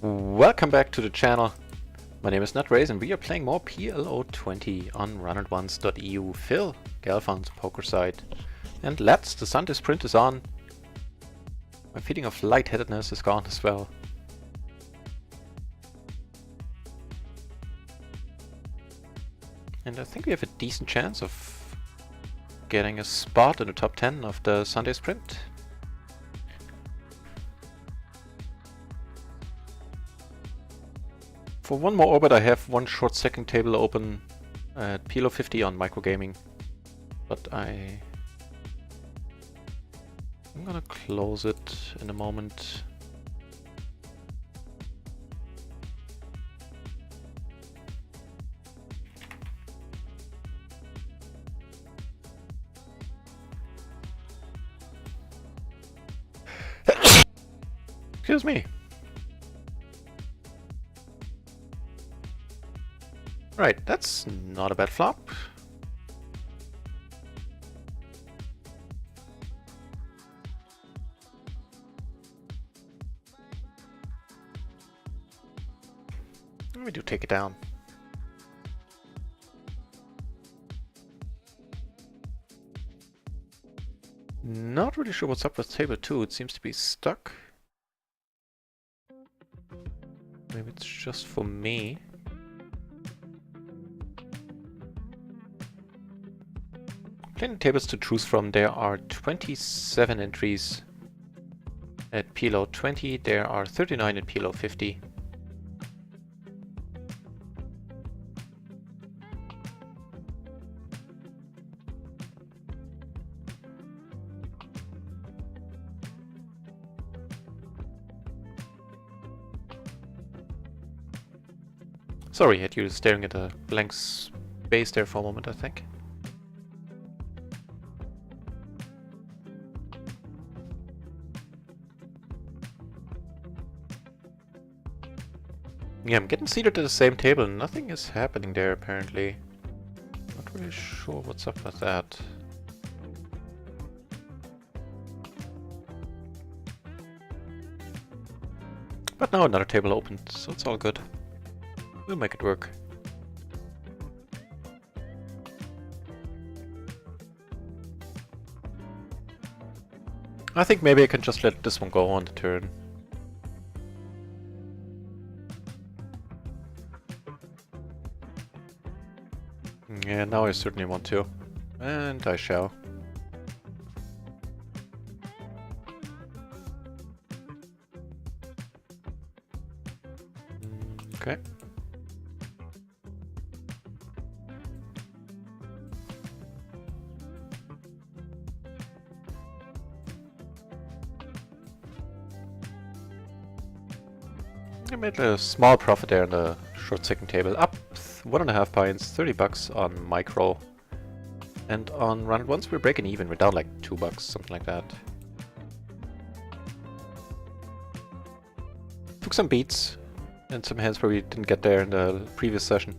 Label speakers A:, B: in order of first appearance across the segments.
A: Welcome back to the channel. My name is NutRays and we are playing more PLO 20 on RunItOnce.eu. Phil, Galfon's poker side. And lads, the Sunday sprint is on. My feeling of lightheadedness is gone as well. And I think we have a decent chance of getting a spot in the top 10 of the Sunday sprint. For one more orbit I have one short second table open at PLO 50 on microgaming, but I'm gonna close it in a moment. Excuse me. Right, that's not a bad flop. We do take it down. Not really sure what's up with table 2, it seems to be stuck. Maybe it's just for me. Plenty of tables to choose from. There are 27 entries at PLO 20, there are 39 at PLO 50. Sorry, had you staring at a blank space there for a moment, I think. Yeah, I'm getting seated at the same table. Nothing is happening there, apparently. Not really sure what's up with that. But now another table opened, so it's all good. We'll make it work. I think maybe I can just let this one go on the turn. Yeah, now I certainly want to. And I shall. Okay. I made a small profit there on the short second table. Up 1.5 pints, 30 bucks on micro. And on RunItOnce we're breaking even. We're down like 2 bucks, something like that. Took some beats and some hands where we didn't get there in the previous session.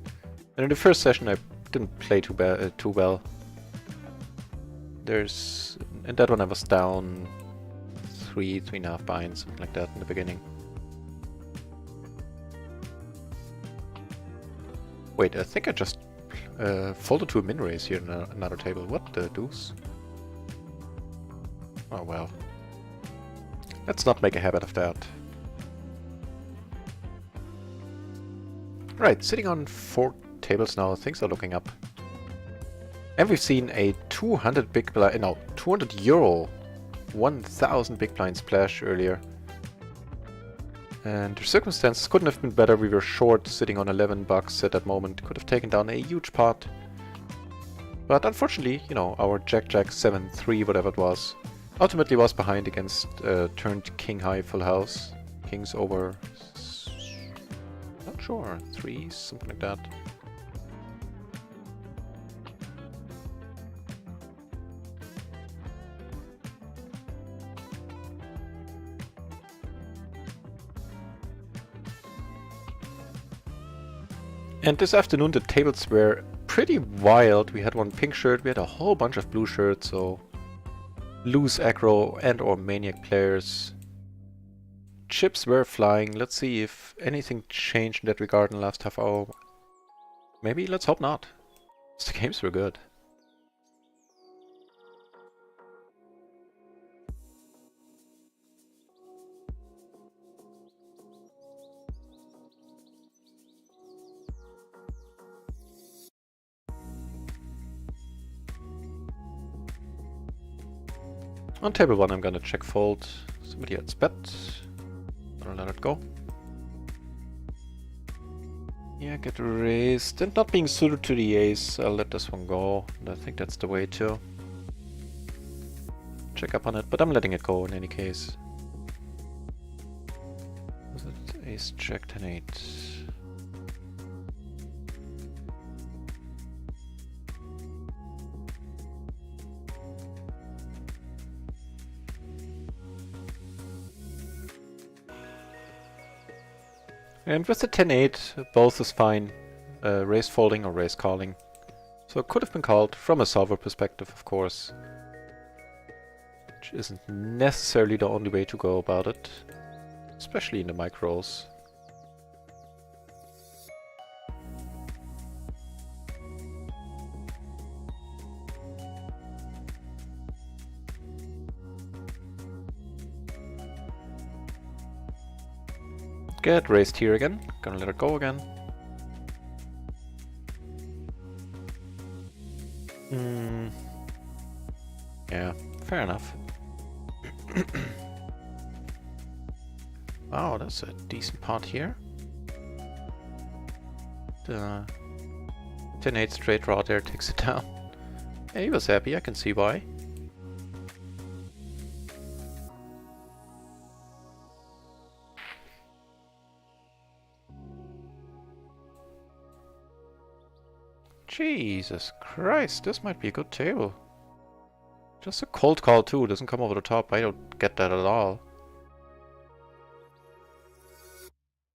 A: And in the first session I didn't play too well. In that one I was down 3.5 pints, something like that in the beginning. Wait, I think I just folded to a min raise here in another table. What the deuce? Oh well. Let's not make a habit of that. Right, sitting on 4 tables now, things are looking up. And we've seen a 200 big blind, no, 200 euro, 1000 big blind splash earlier. And the circumstances couldn't have been better. We were short, sitting on 11 bucks at that moment. Could have taken down a huge pot. But unfortunately, you know, our Jack-Jack 7-3, whatever it was, ultimately was behind against turned king high full house. Kings over, not sure, 3, something like that. And this afternoon the tables were pretty wild. We had one pink shirt, we had a whole bunch of blue shirts, so loose aggro and or maniac players. chips were flying. Let's see if anything changed in that regard in the last half hour. Maybe, let's hope not. The games were good. On table 1 I'm gonna check fold. Somebody else bet. Gonna let it go. Yeah, get raised. And not being suited to the ace, I'll let this one go. And I think that's the way to check up on it, but I'm letting it go in any case. Was it ace, jack, 10, 8? And with the 10-8, both is fine. Raise folding or raise calling. So it could have been called from a solver perspective, of course. Which isn't necessarily the only way to go about it. Especially in the micros. Get raised here again. Gonna let it go again. Yeah, fair enough. Wow, that's a decent pot here. The 10-8 straight draw there takes it down. Yeah, he was happy, I can see why. Jesus Christ, this might be a good table. Just a cold call too, doesn't come over the top. I don't get that at all.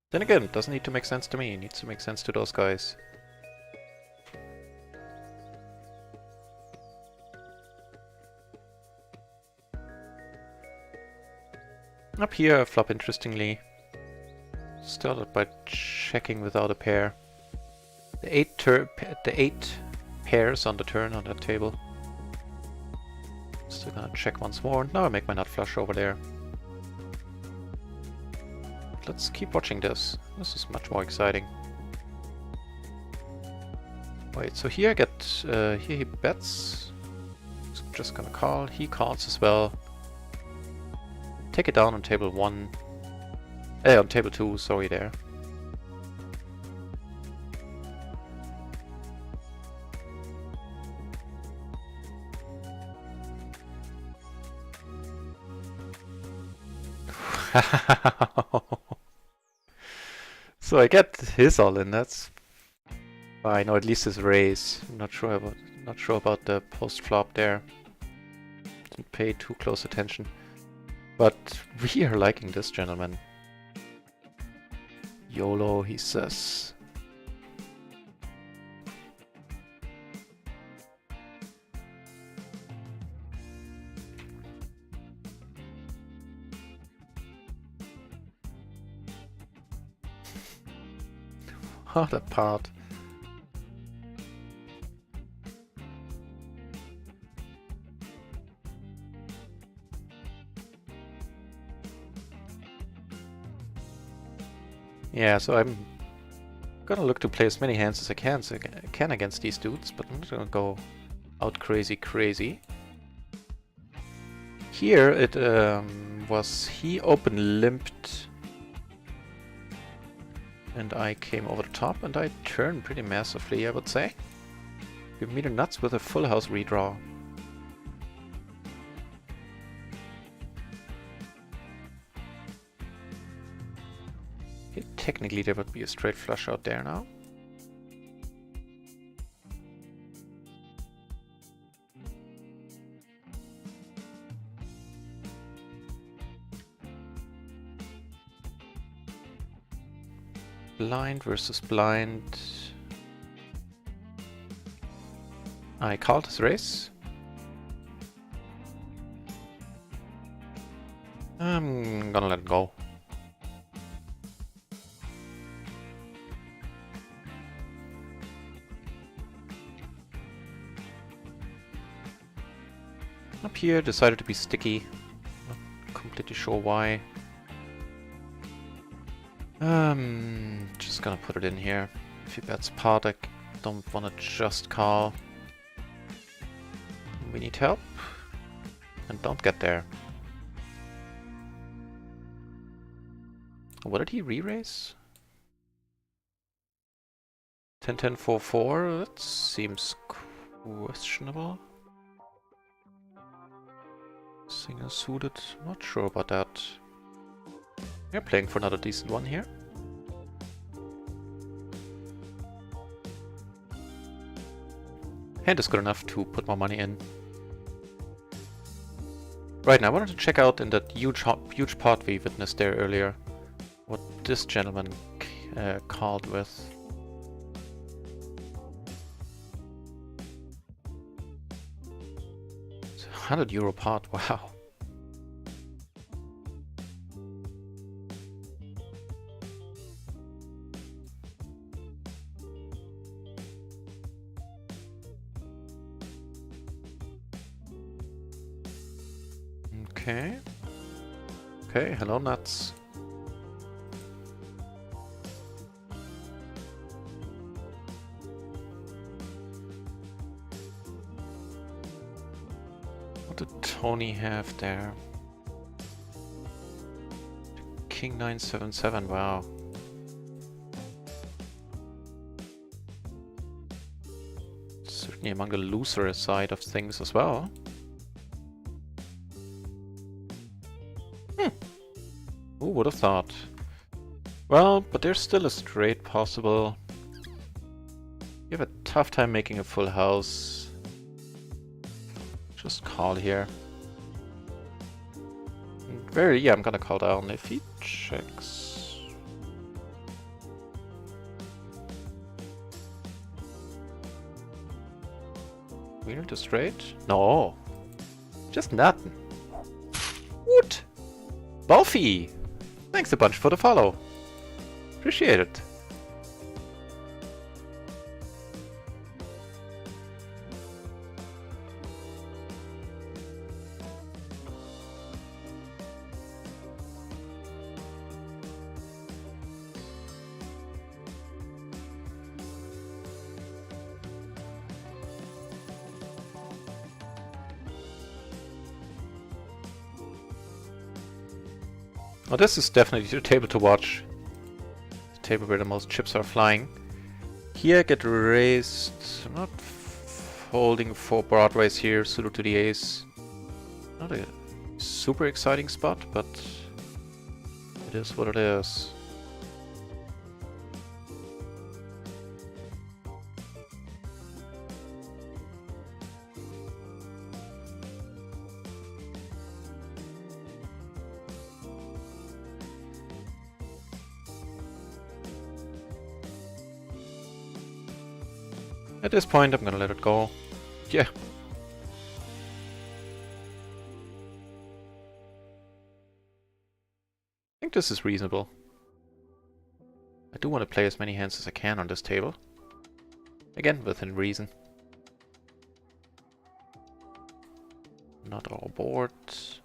A: Then again, it doesn't need to make sense to me, it needs to make sense to those guys. Up here I flop interestingly. Started by checking without a pair. The 8 pairs on the turn on that table. Still gonna check once more. Now I make my nut flush over there. Let's keep watching this. This is much more exciting. Wait, so here I get here he bets. Just gonna call. He calls as well. Take it down on table 1. On table 2, sorry there. So I get his all in. That's fine. Or at least his raise. I'm not sure about the post flop there. Didn't pay too close attention. But we are liking this gentleman. YOLO, he says. Oh, that part. Yeah, so I'm gonna look to play as many hands as I can against these dudes, but I'm not gonna go out crazy. Here it was he open limped and I came over the top and I turned pretty massively, I would say. Give me the nuts with a full house redraw. Okay, technically there would be a straight flush out there now. Blind versus blind. I called his race. I'm gonna let it go. Up here decided to be sticky. Not completely sure why. Just gonna put it in here. If he bets pot, I don't want to just call. We need help. And don't get there. What did he re-raise? 10-10-4-4? That seems questionable. Single suited? Not sure about that. We're playing for another decent one here. Hand is good enough to put more money in. Right, now I wanted to check out in that huge pot we witnessed there earlier what this gentleman called with. It's €100 pot, wow. Okay. Okay, hello nuts. What did Tony have there? King 9-7-7, wow. Certainly among the looser side of things as well. Who would have thought? Well, but there's still a straight possible. You have a tough time making a full house. Just call here. Yeah, I'm gonna call down if he checks. Wheel to straight? No. Just nothing. What? Buffy! Thanks a bunch for the follow. Appreciate it. Well, this is definitely the table to watch. The table where the most chips are flying. Here I get raised. I'm not holding 4 broadways here, suited to the ace. Not a super exciting spot, but it is what it is. At this point, I'm gonna let it go. Yeah. I think this is reasonable. I do want to play as many hands as I can on this table. Again, within reason. Not all boards.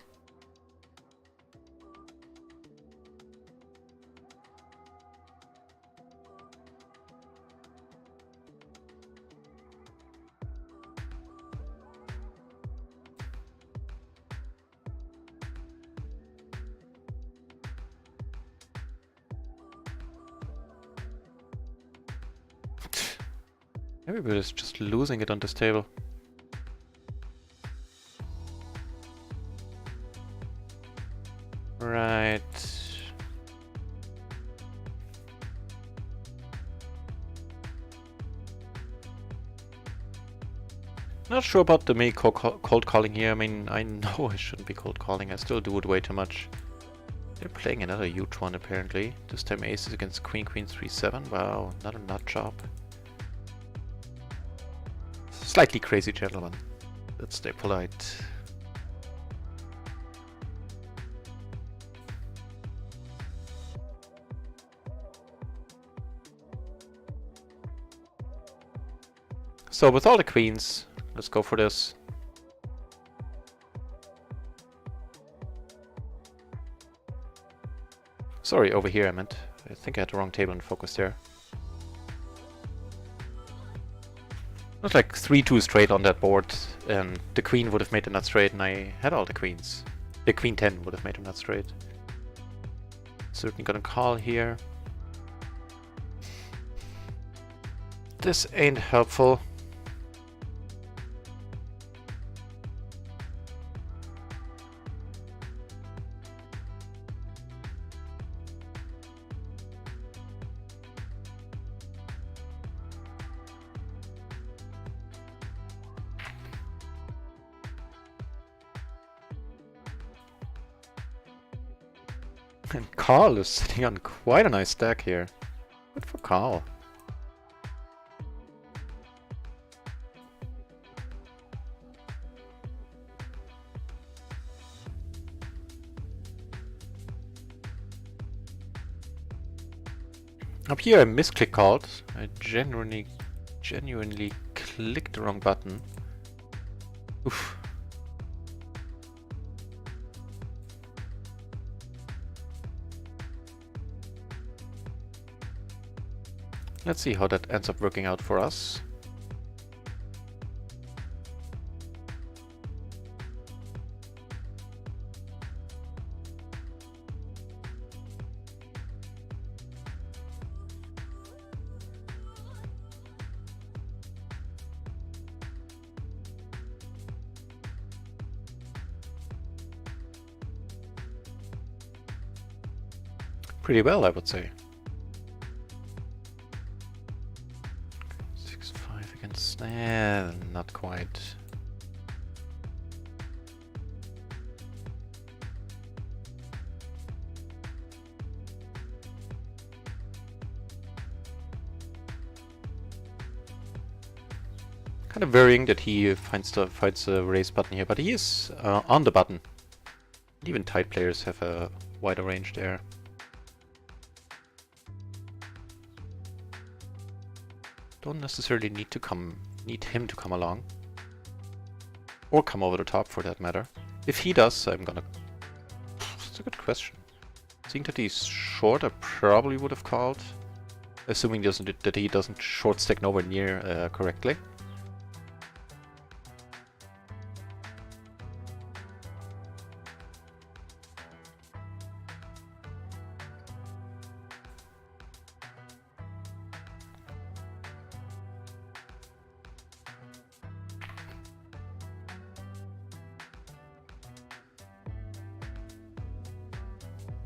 A: Everybody's just losing it on this table. Right. Not sure about the me cold calling here. I mean, I know I shouldn't be cold calling. I still do it way too much. They're playing another huge one apparently. This time aces against queen, queen, 3-7. Wow, not a nut job. Slightly crazy gentleman. Let's stay polite. So with all the queens, let's go for this. Sorry, over here I meant. I think I had the wrong table in focus there. Not like 3-2 straight on that board, and the queen would have made the nut straight, and I had all the queens. The queen 10 would have made the nut straight. Certainly gonna call here. This ain't helpful. And Carl is sitting on quite a nice stack here. Good for Carl. Up here I misclick called. I genuinely clicked the wrong button. Oof. Let's see how that ends up working out for us. Pretty well, I would say. 6-5 against... not quite. Kind of worrying that he finds the raise button here, but he is on the button. Even tight players have a wider range there. Don't necessarily need him to come along. Or come over the top for that matter. If he does, I'm gonna... That's a good question. Seeing that he's short, I probably would have called. Assuming that he doesn't short stack nowhere near correctly.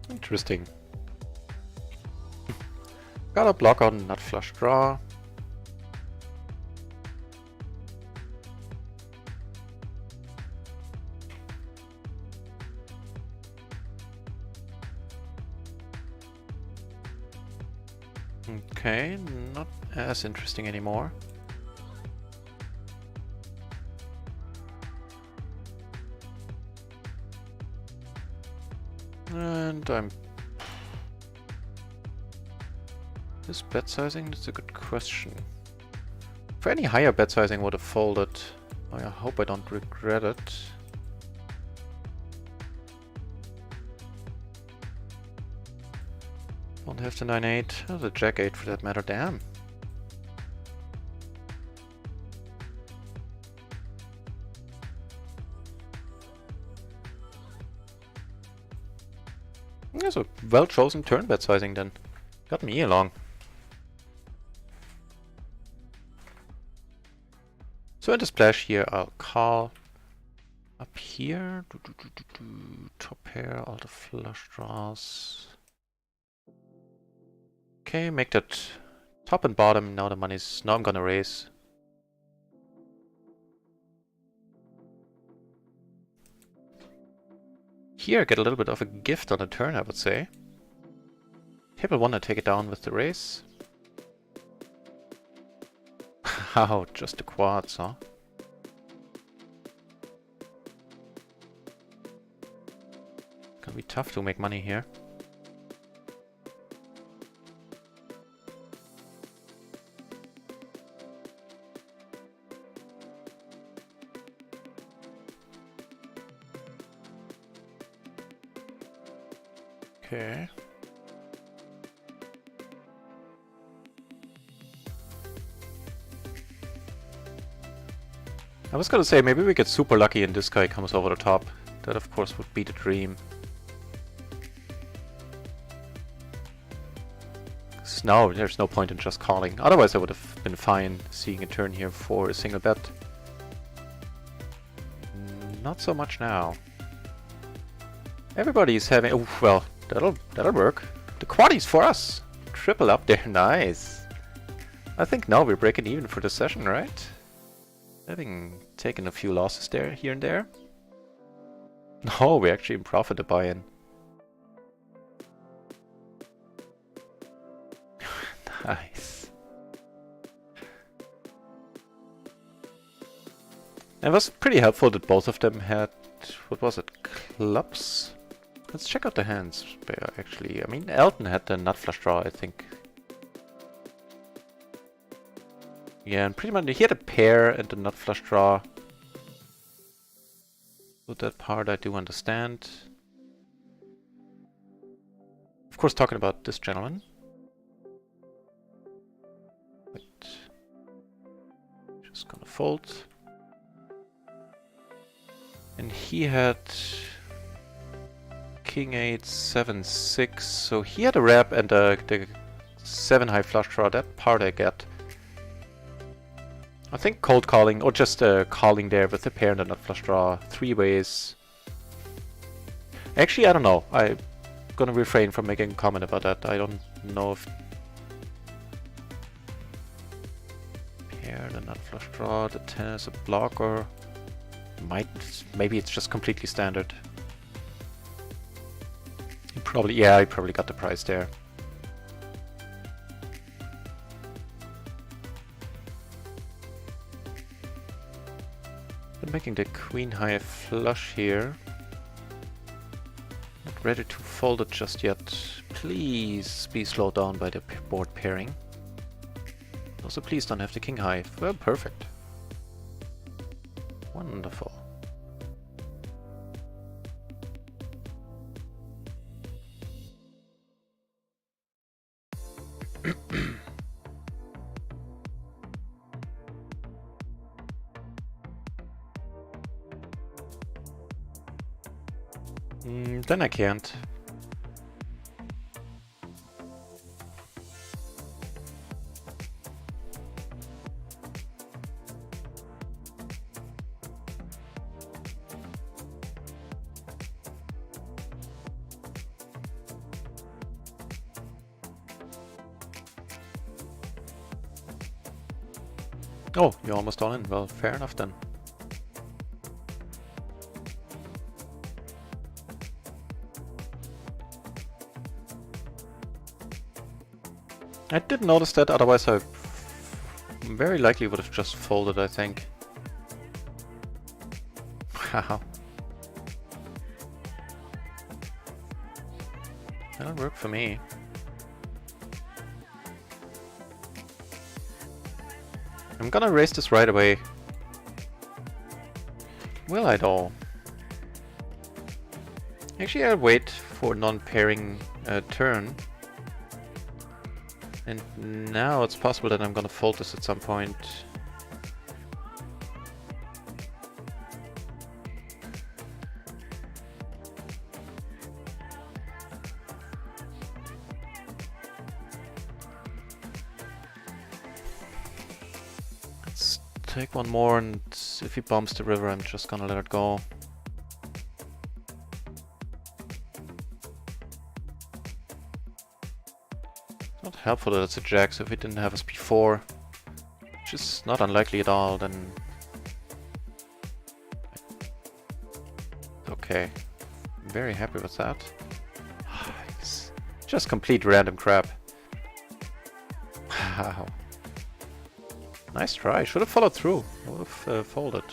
A: Interesting. Got a block on nut flush draw. Okay, not as interesting anymore. And I'm... This bet sizing? That's a good question. For any higher bet sizing would have folded. I hope I don't regret it. Don't have the 9-8. Oh, the Jack-8 for that matter, damn. That's a well-chosen turn bet sizing then. Got me along. So in the splash here, I'll call up here. Top pair, all the flush draws. Okay, make that top and bottom. Now the money's... Now I'm gonna raise. Here I get a little bit of a gift on the turn, I would say. Table 1, I take it down with the raise. How, just the quads, huh? Gonna be tough to make money here. Okay. I was gonna say, maybe we get super lucky and this guy comes over the top. That of course would be the dream. No, there's no point in just calling. Otherwise I would have been fine seeing a turn here for a single bet. Not so much now. Everybody's having... Oh, well, that'll work. The quaddies for us! Triple up there, nice! I think now we're breaking even for the session, right? Having taken a few losses there, here and there. No, we're actually in profit to buy in. Nice. It was pretty helpful that both of them had, what was it, clubs? Let's check out the hands, actually. I mean, Elton had the nut flush draw, I think. Yeah, and pretty much he had a pair and the nut flush draw. So that part I do understand. Of course, talking about this gentleman. Just gonna fold. And he had King 8, 7, 6. So he had a rep and the 7 high flush draw. That part I get. I think cold calling, or just calling there with the pair and the nut flush draw. 3 ways. Actually, I don't know. I'm gonna refrain from making a comment about that. I don't know if... Pair, the nut flush draw, the 10 is a blocker. Maybe it's just completely standard. He probably got the price there. I'm making the queen high flush here. Not ready to fold it just yet. Please be slowed down by the board pairing. Also, please don't have the king high. Well, perfect. Wonderful. Then I can't. Oh, you're almost all in. Well, fair enough then. I did notice that, otherwise I very likely would have just folded, I think. Wow. That'll work for me. I'm gonna raise this right away. Will I though? Actually, I'll wait for non-pairing turn. And now it's possible that I'm gonna fold this at some point. Let's take one more, and if he bumps the river, I'm just gonna let it go. Not helpful that it's a jack, so if he didn't have us before, which is not unlikely at all, then okay. I'm very happy with that. It's just complete random crap. Wow. Nice try. Should have followed through. I would have folded.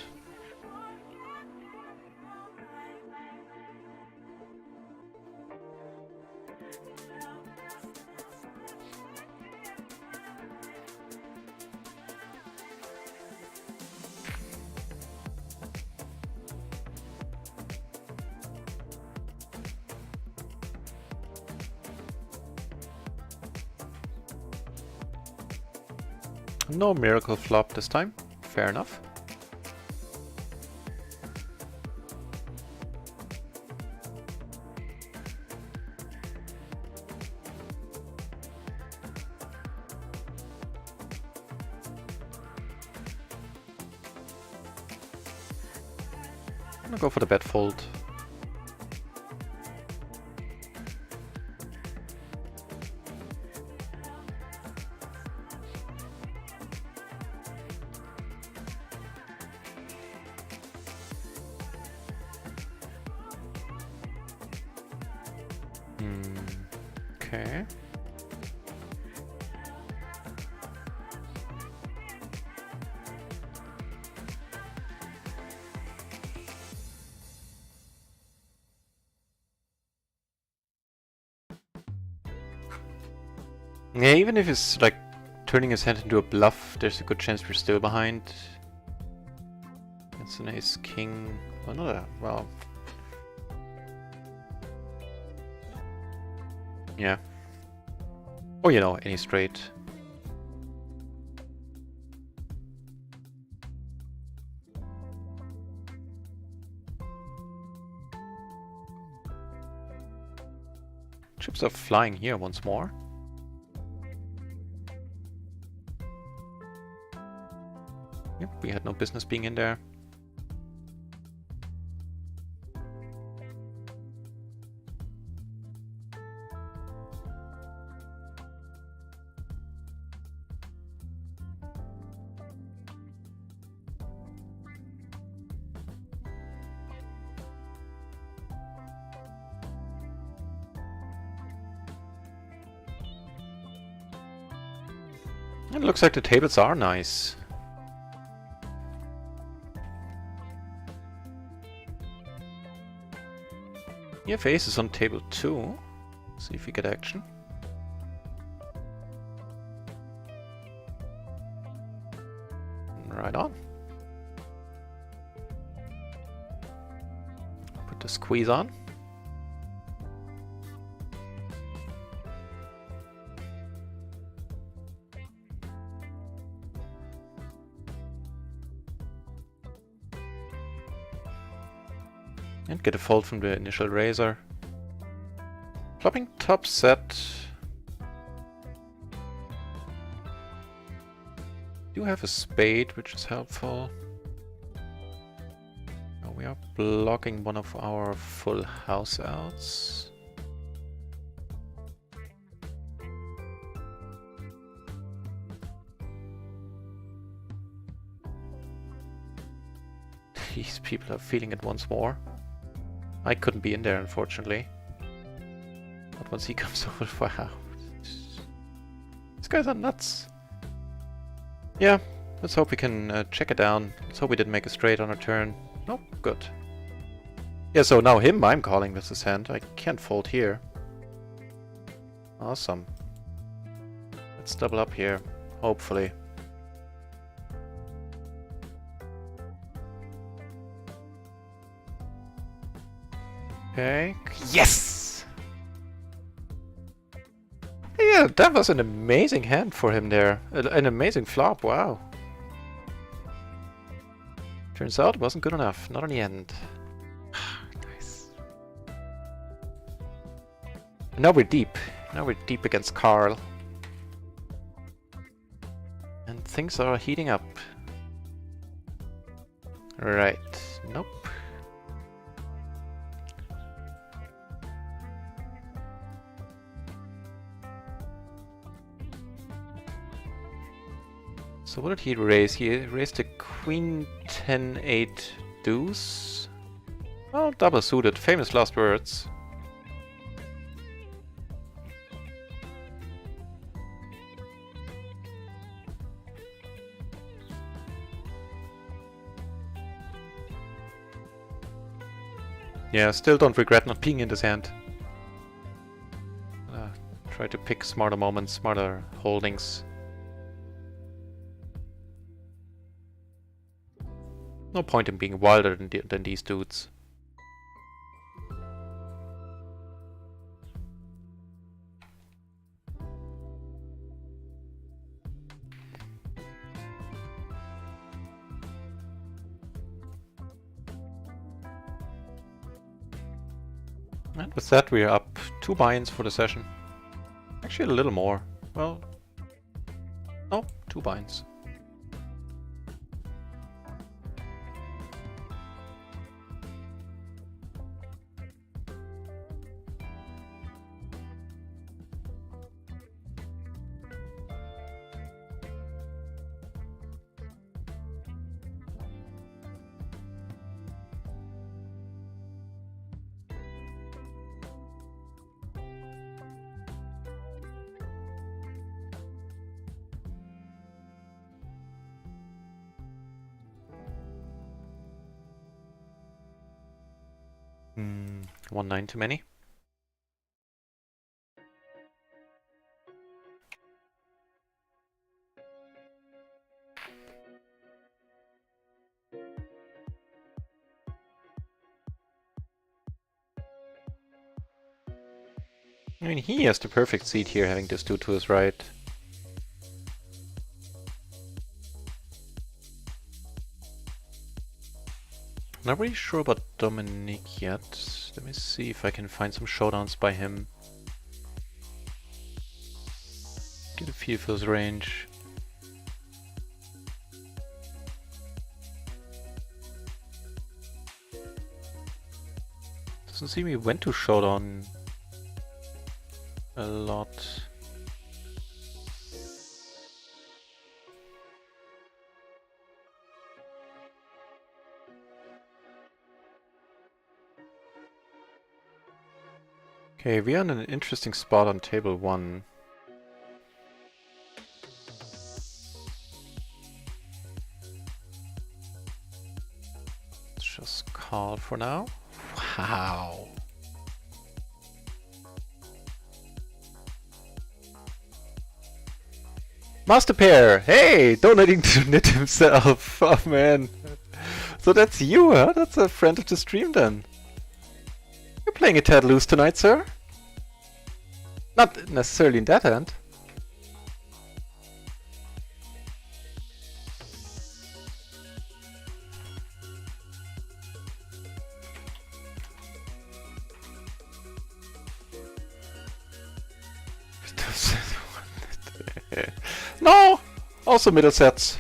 A: No miracle flop this time. Fair enough. I'm gonna go for the bet fold. Okay. Yeah, even if he's like turning his hand into a bluff, there's a good chance we're still behind. It's an ace king. Oh, no, well. Yeah. Or, you know, any straight. Chips are flying here once more. Yep, we had no business being in there. It looks like the tables are nice. You have aces on table 2. See if we get action. Right on. Put the squeeze on. And get a fold from the initial raiser. Flopping top set. Do have a spade, which is helpful. Oh, we are blocking one of our full house outs. These people are feeling it once more. I couldn't be in there, unfortunately. But once he comes over, wow. These guys are nuts. Yeah, let's hope we can check it down. Let's hope we didn't make a straight on our turn. Nope, good. Yeah, so now him I'm calling with his hand. I can't fold here. Awesome. Let's double up here, hopefully. Okay. Yes! Yeah, that was an amazing hand for him there. An amazing flop, wow. Turns out it wasn't good enough, not in the end. Nice. Now we're deep. Now we're deep against Carl. And things are heating up. Right. Nope. So what did he raise? He raised a queen 10-8 deuce. Oh, double suited. Famous last words. Yeah, still don't regret not being in this hand. Try to pick smarter moments, smarter holdings. No point in being wilder than these dudes. And with that we are up 2 buy-ins for the session. Actually a little more. Well, no, 2 buy-ins. . 1-9 too many. I mean, he has the perfect seat here, having this 2 to his right. Not really sure about Dominic yet. Let me see if I can find some showdowns by him. Get a feel for his range. Doesn't seem he went to showdown a lot. Okay, we are in an interesting spot on table 1. Let's just call for now. Wow. Master pair! Hey! Donating to Knit himself! Oh man. So that's you, huh? That's a friend of the stream then. You're playing a tad loose tonight, sir? Not necessarily in that end. No! Also middle sets.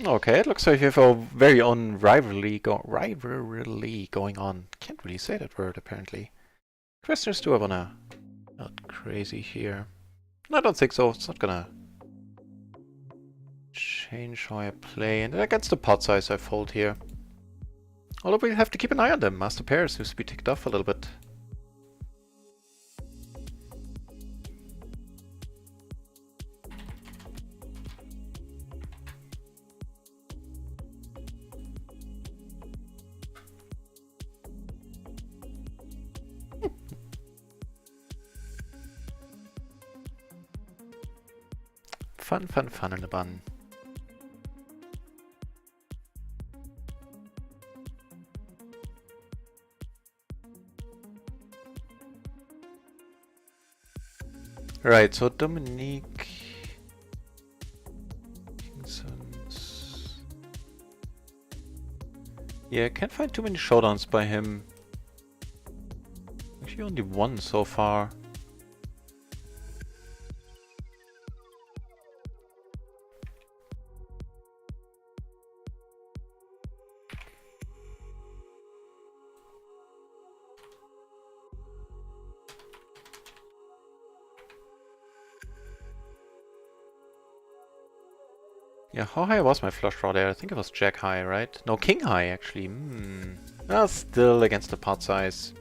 A: Okay, it looks like you have a very own rivalry going on. Can't really say that word apparently. Questions do I wanna... Not crazy here. I don't think so. It's not gonna change how I play. And against the pot size I fold here. Although we have to keep an eye on them. Master pair seems to be ticked off a little bit. Fun, fun, fun in the bun. Right, so Dominique... Kingson's... Yeah, I can't find too many showdowns by him. Actually only one so far. Yeah, how high was my flush draw there? I think it was jack high, right? No, king high actually. Well, still against the pot size.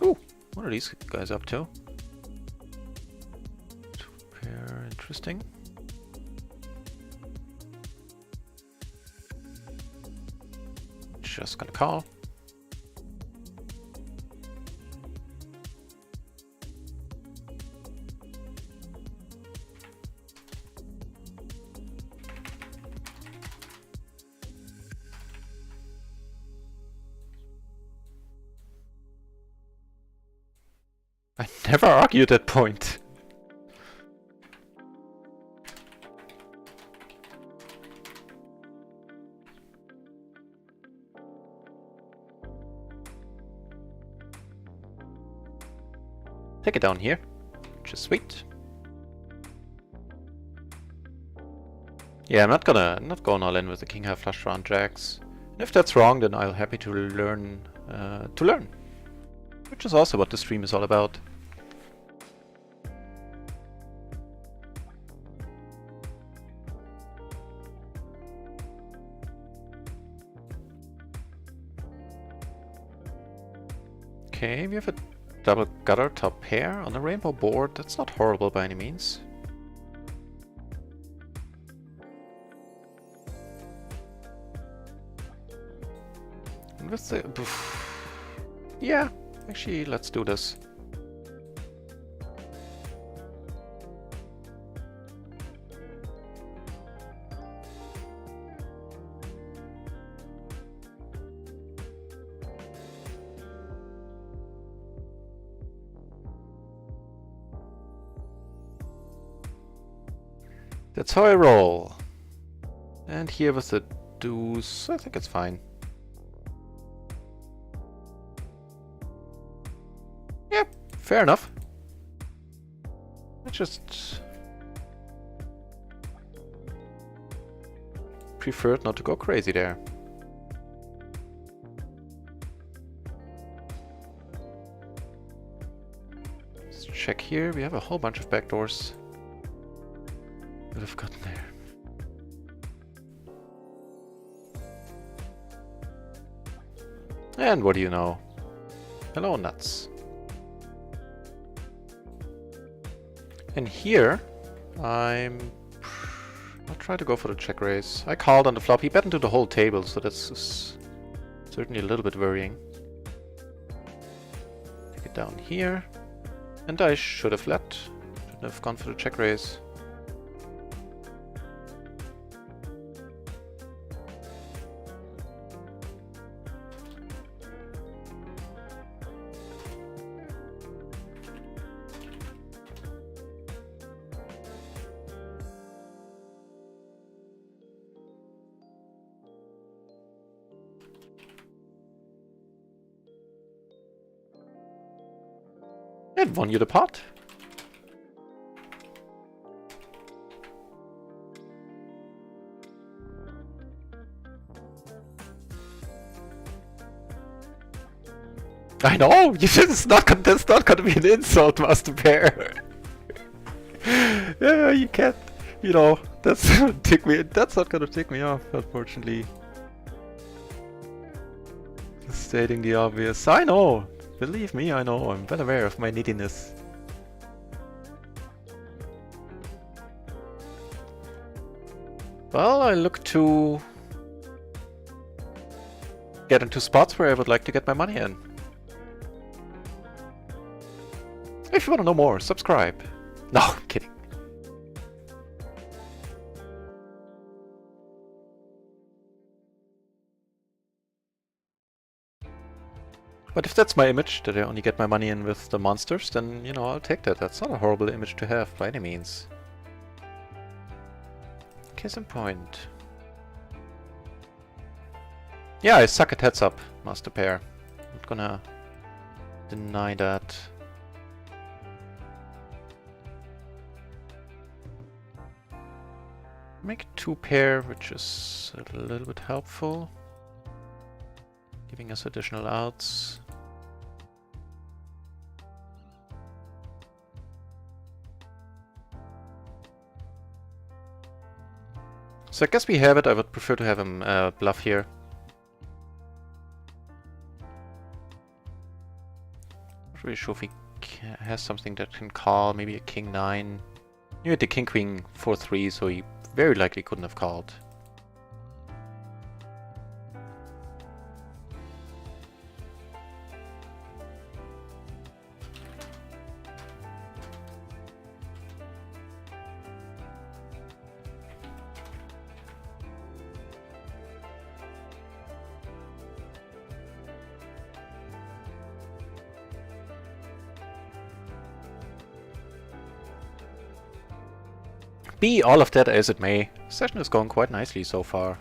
A: Ooh, what are these guys up to? Two pair, interesting. Just gonna call. I never argued that point. Take it down here, which is sweet. Yeah, I'm not going all in with the king high flush draw on jacks. And if that's wrong, then I'll happy to learn, which is also what the stream is all about. Okay, we have a double gutter top pair on a rainbow board. That's not horrible by any means. And with the... yeah, actually, let's do this. That's how I roll. And here with the deuce, I think it's fine. Yep, fair enough. I just preferred not to go crazy there. Let's check here. We have a whole bunch of backdoors that have gotten there. And what do you know? Hello, nuts. And here, I'll try to go for the check raise. I called on the flop. He bet into the whole table, so that's certainly a little bit worrying. Take it down here. And I should have let. Should have gone for the check raise. It won you the pot. I know! That's not gonna be an insult, Master Bear. Yeah, you can't, you know, that's not gonna tick me off, unfortunately. Just stating the obvious. I know! Believe me, I know. I'm well aware of my neediness. Well, I look to get into spots where I would like to get my money in. If you want to know more, subscribe. No, I'm kidding. But if that's my image, that I only get my money in with the monsters, then, you know, I'll take that. That's not a horrible image to have, by any means. Case in point. Yeah, I suck at heads up, Master Pair. Not gonna deny that. Make 2 pair, which is a little bit helpful. Giving us additional outs. So I guess we have it. I would prefer to have him bluff here. Not really sure if he has something that can call. Maybe a king 9. You had the king queen 4-3, so he very likely couldn't have called. Be all of that as it may, the session is going quite nicely so far.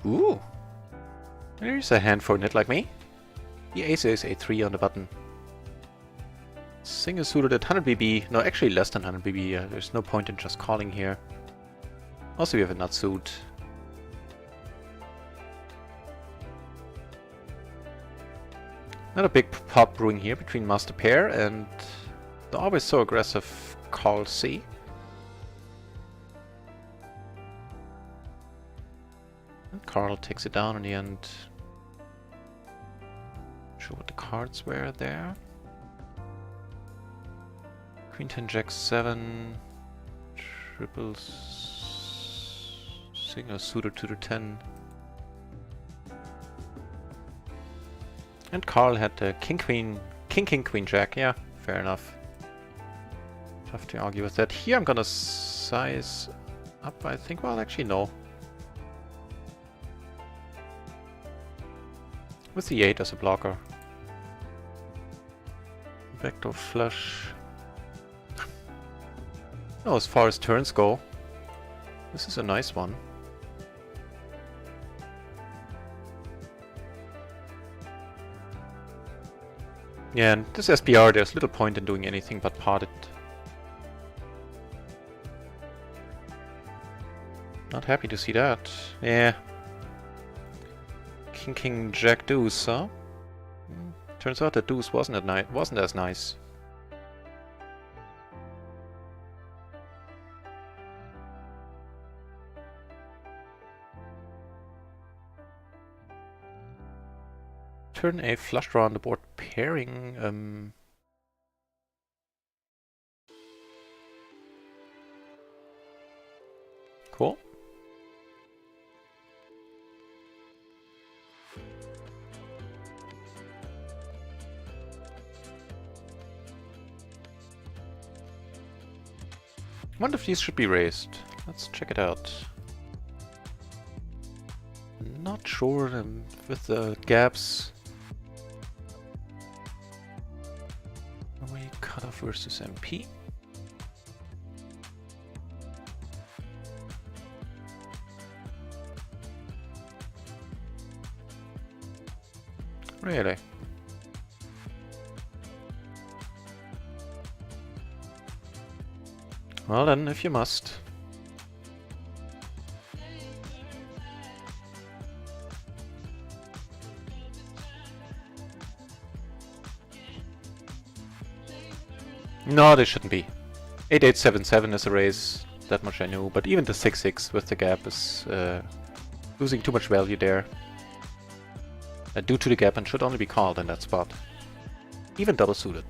A: Ooh. There's a hand for a nit like me. The ace is a3 on the button. Single suited at 100 BB. No, actually less than 100 BB. There's no point in just calling here. Also, we have a nut suit. Not a big pop brewing here between master pair and the always so aggressive call C. And Carl takes it down in the end. Not sure what the cards were there. Queen 10 Jack 7 triples single suited to the 10. And Carl had the king queen queen jack. Yeah, fair enough. Tough to argue with that. Here I'm gonna size up, I think. Well, actually no. With the 8 as a blocker. Backdoor flush. Oh, as far as turns go, this is a nice one. Yeah, and this SPR, there's little point in doing anything but part it. Not happy to see that. Yeah. King Jack deuce, huh? Turns out that deuce wasn't as nice. Turn a flush draw on the board pairing. Cool. One of these should be raised. Let's check it out. Not sure with the gaps. Cutoff versus MP. Really? Well then, if you must. No, they shouldn't be. 8877 is a raise, that much I knew, but even the 6-6 with the gap is losing too much value there. Due to the gap and should only be called in that spot. Even double suited.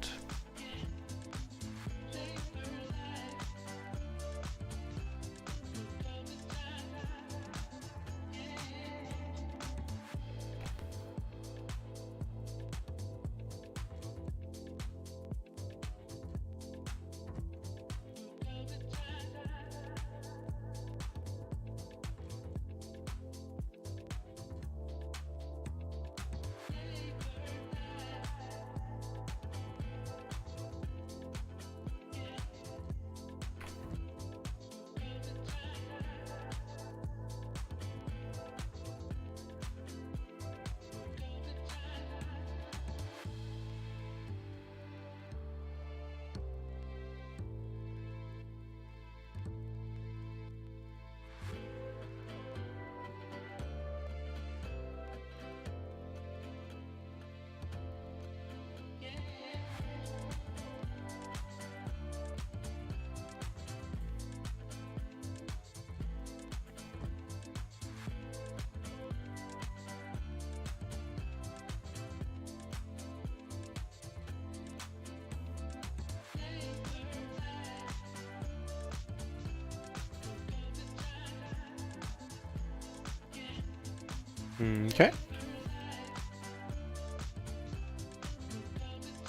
A: Okay.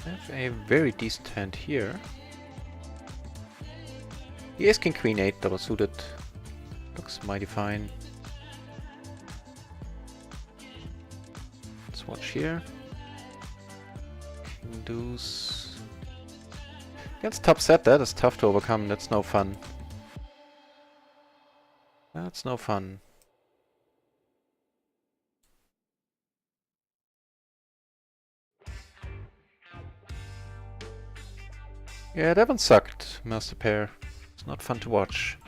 A: I have a very decent hand here. The ace king queen 8 double suited. Looks mighty fine. Let's watch here. King deuce. Against top set, that is tough to overcome. That's no fun. That's no fun. Yeah, that one sucked, Master Pair. It's not fun to watch.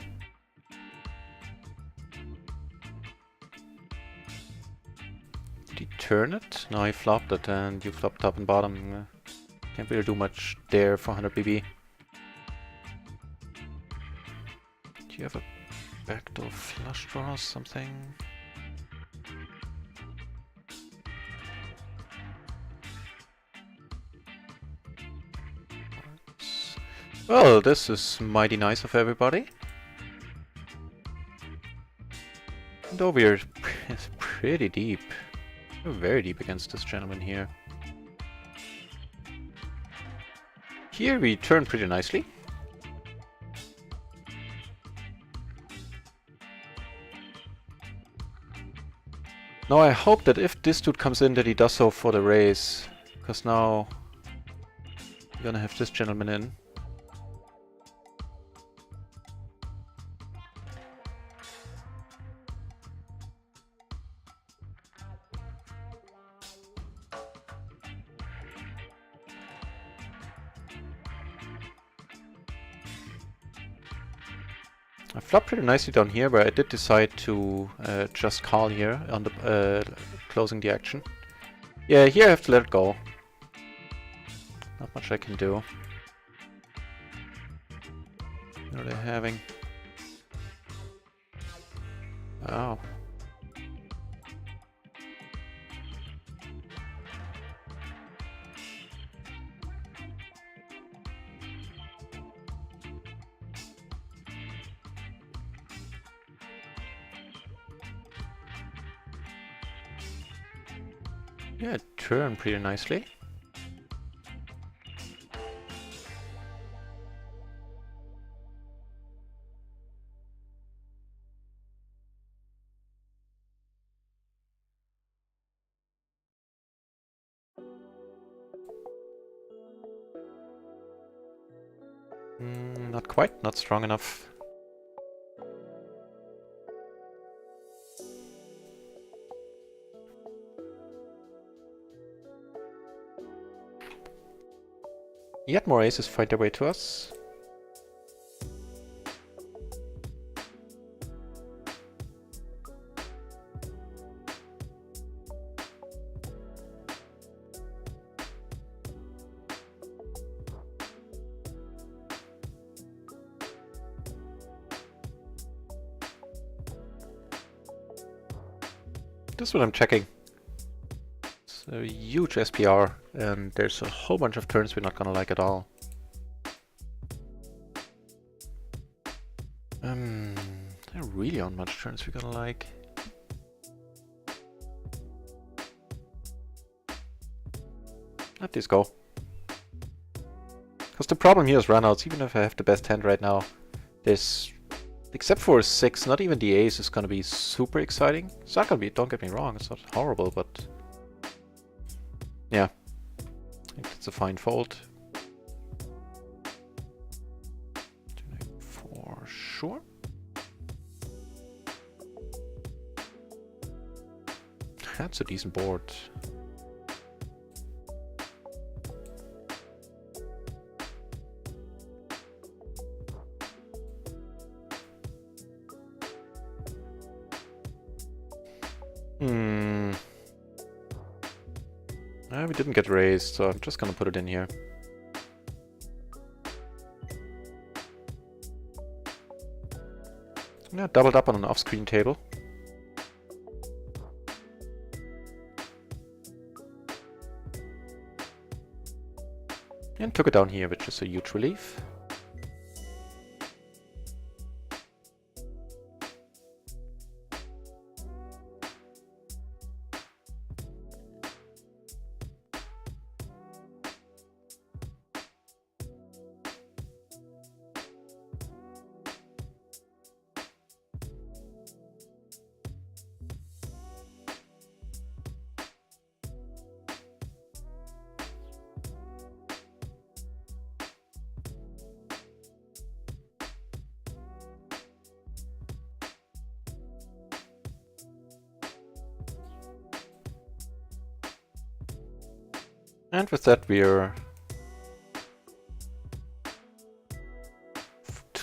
A: Did he turn it? No, he flopped it, and you flopped top and bottom. Can't really do much there for 100 BB. Do you have a backdoor flush draw or something? Well, this is mighty nice of everybody. Though we're pretty deep. We're very deep against this gentleman here. Here we turn pretty nicely. Now I hope that if this dude comes in that he does so for the raise. Because now we're gonna have this gentleman in. I flopped pretty nicely down here, but I did decide to just call here on the closing the action. Yeah, here I have to let it go. Not much I can do. What are they having? Oh. Yeah, turn pretty nicely. Not quite, not strong enough. Yet more aces find their way to us. This is what I'm checking. It's a huge SPR, and there's a whole bunch of turns we're not gonna like at all. There really aren't much turns we're gonna like. Let this go. Because the problem here is runouts. Even if I have the best hand right now, there's, except for a 6, not even the ace is gonna be super exciting. It's not gonna be, don't get me wrong, it's not horrible, but yeah, I think it's a fine fold. For sure. That's a decent board. We didn't get raised, so I'm just gonna put it in here. Yeah, doubled up on an off-screen table. And took it down here, which is a huge relief. And with that, we're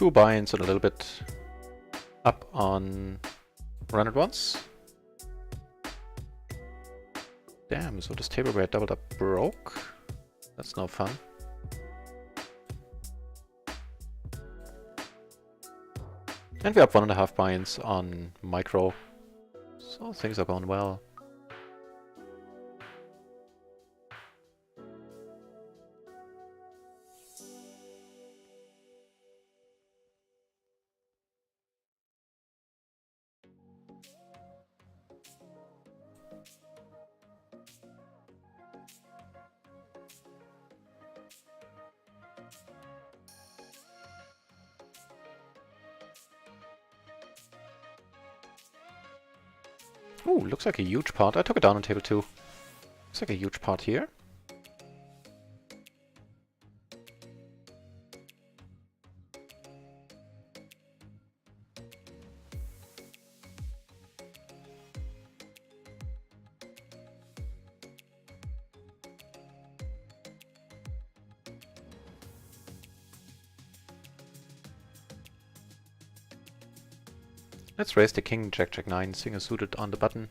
A: 2 buy-ins and a little bit up on RunItOnce. Damn, so this table where I doubled up broke? That's no fun. And we have 1.5 buy-ins on micro. So things are going well. Ooh, looks like a huge pot. I took it down on table 2. Looks like a huge pot here. Let's raise the king, jack, jack 9, single suited on the button.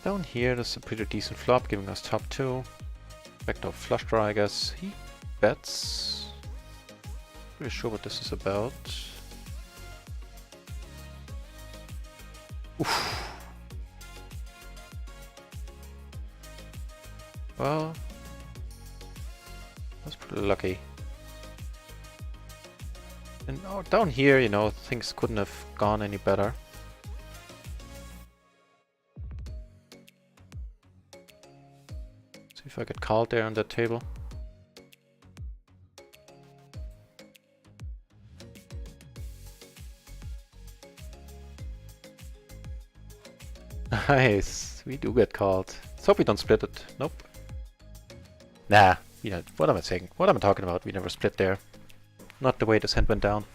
A: Down here, there's a pretty decent flop, giving us top 2. Backdoor flush draw, I guess. He bets. Pretty sure what this is about. Oof. Well, that's pretty lucky. And oh, down here, you know, things couldn't have gone any better. See if I get called there on that table. Nice, we do get called. Let's hope we don't split it. Nope. Nah, you know, what am I saying? What am I talking about? We never split there. Not the way this hand went down.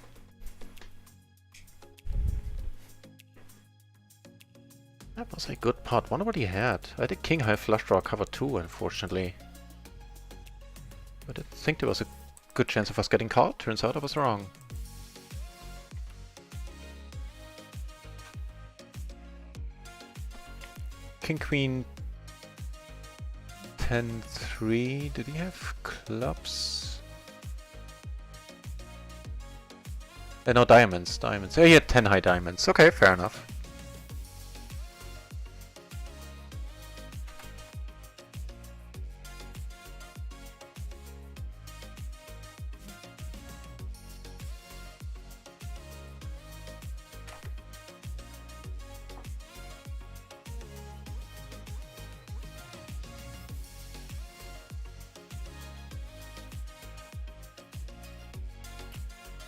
A: That was a good pot. Wonder what he had. I did king high flush draw cover 2, unfortunately. I didn't think there was a good chance of us getting called. Turns out I was wrong. King queen 10-3. Did he have clubs? No, diamonds. Diamonds. Oh, he had 10 high diamonds. Okay, fair enough.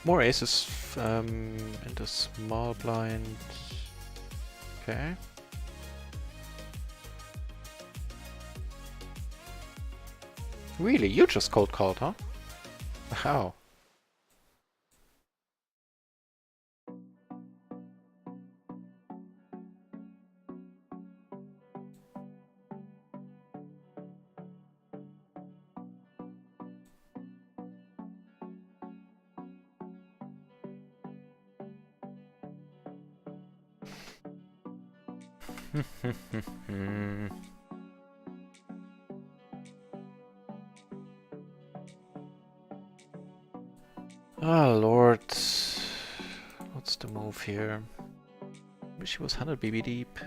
A: More aces in the small blind. Okay. Really? You just cold called, huh? How? Oh lord, what's the move here? Wish he was 100 BB deep.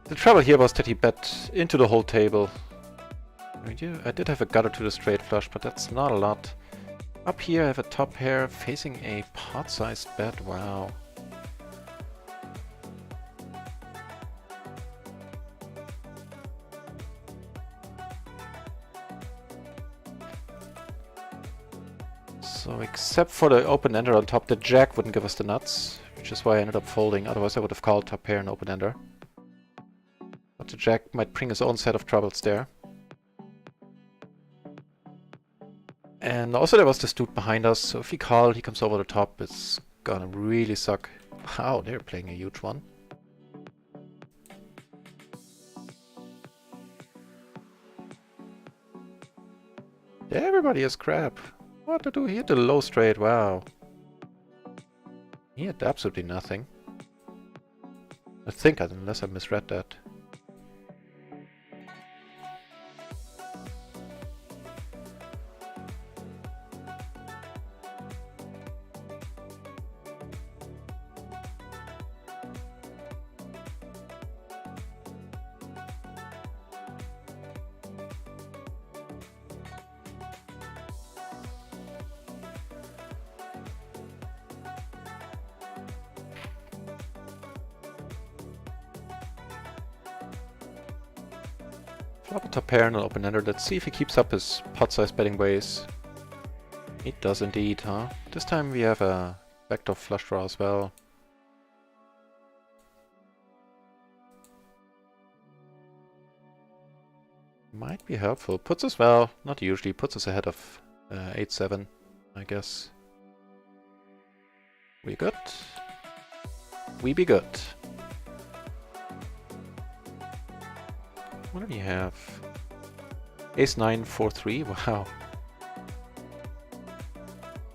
A: The trouble here was that he bet into the whole table. I did have a gutter to the straight flush, but that's not a lot. Up here I have a top pair facing a pot-sized bet, wow. So except for the open-ender on top, the jack wouldn't give us the nuts, which is why I ended up folding. Otherwise I would have called top pair and open-ender. But the jack might bring his own set of troubles there. And also there was this dude behind us, so if he called, he comes over the top, it's gonna really suck. Wow, they're playing a huge one. Everybody has crap. What to do? He hit the low straight, wow. He had absolutely nothing. I think, unless I misread that. Flop a top pair and an open-ender. Let's see if he keeps up his pot-size betting ways. He does indeed, huh? This time we have a backdoor flush draw as well. Might be helpful. Puts us, well, not usually, puts us ahead of 8-7, I guess. We good? We be good. What do you have? Ace-9, 4-3, wow.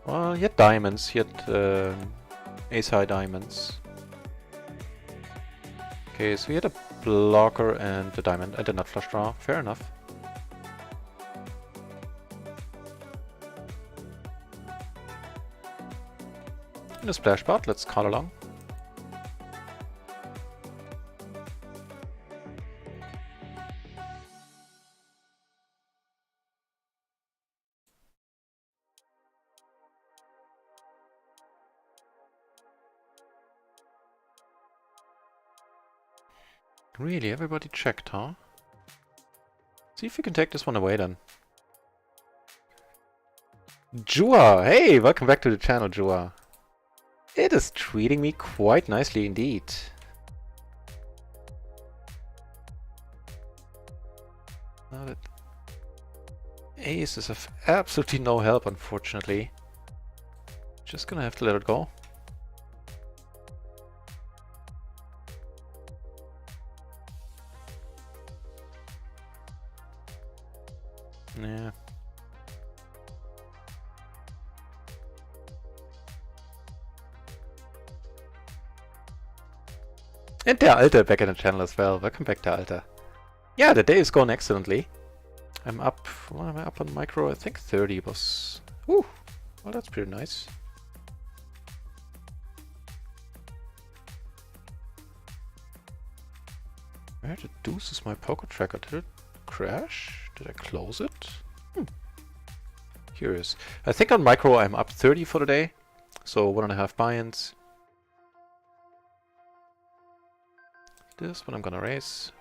A: Well, he had diamonds, he had ace-high diamonds. Okay, so he had a blocker and a diamond. I did not flush draw, fair enough. In a splash pot, let's call along. Really, everybody checked, huh? See if we can take this one away then. Jua! Hey, welcome back to the channel, Jua. It is treating me quite nicely indeed. Now that ace is of absolutely no help, unfortunately. Just gonna have to let it go. Yeah. And der Alte back in the channel as well. Welcome back, der Alte. Yeah, the day is going excellently. I'm up, what am I up on micro? I think 30 was... Whew, well that's pretty nice. Where the deuce is my poker tracker? Did it crash? Did I close it? Curious. I think on micro I'm up 30 for the day. So 1.5 buy-ins. This one I'm gonna raise.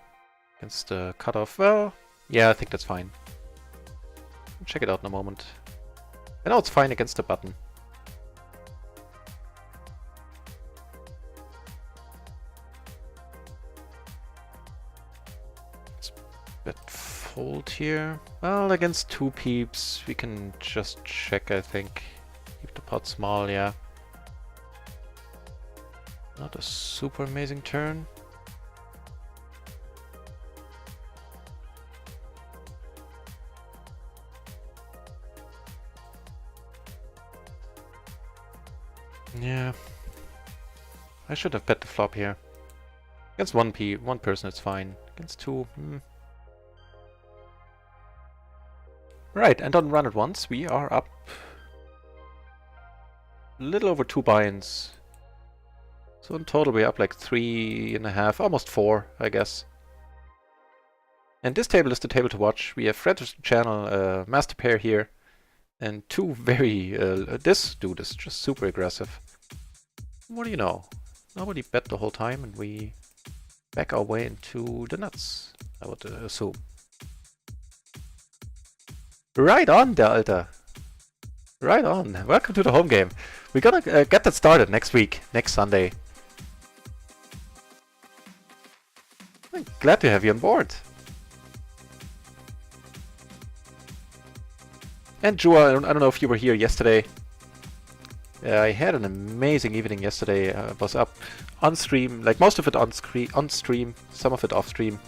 A: Against the cutoff. Well, yeah, I think that's fine. I'll check it out in a moment. I know it's fine against the button. Let's bet fold here. Well, against two peeps, we can just check, I think. Keep the pot small, yeah. Not a super amazing turn. Yeah, I should have bet the flop here. Against one person it's fine. Against two, Right, and on RunItOnce we are up a little over 2 buy-ins. So in total we're up like 3.5, almost 4, I guess. And this table is the table to watch. We have Fred's channel, master pair here. And two very... this dude is just super aggressive. What do you know? Nobody bet the whole time and we back our way into the nuts, I would assume. Right on, der Alter! Right on. Welcome to the home game. We're gonna get that started next week, next Sunday. I'm glad to have you on board. And Jua, I don't know if you were here yesterday. I had an amazing evening yesterday. I was up on stream, like most of it on stream, some of it off stream.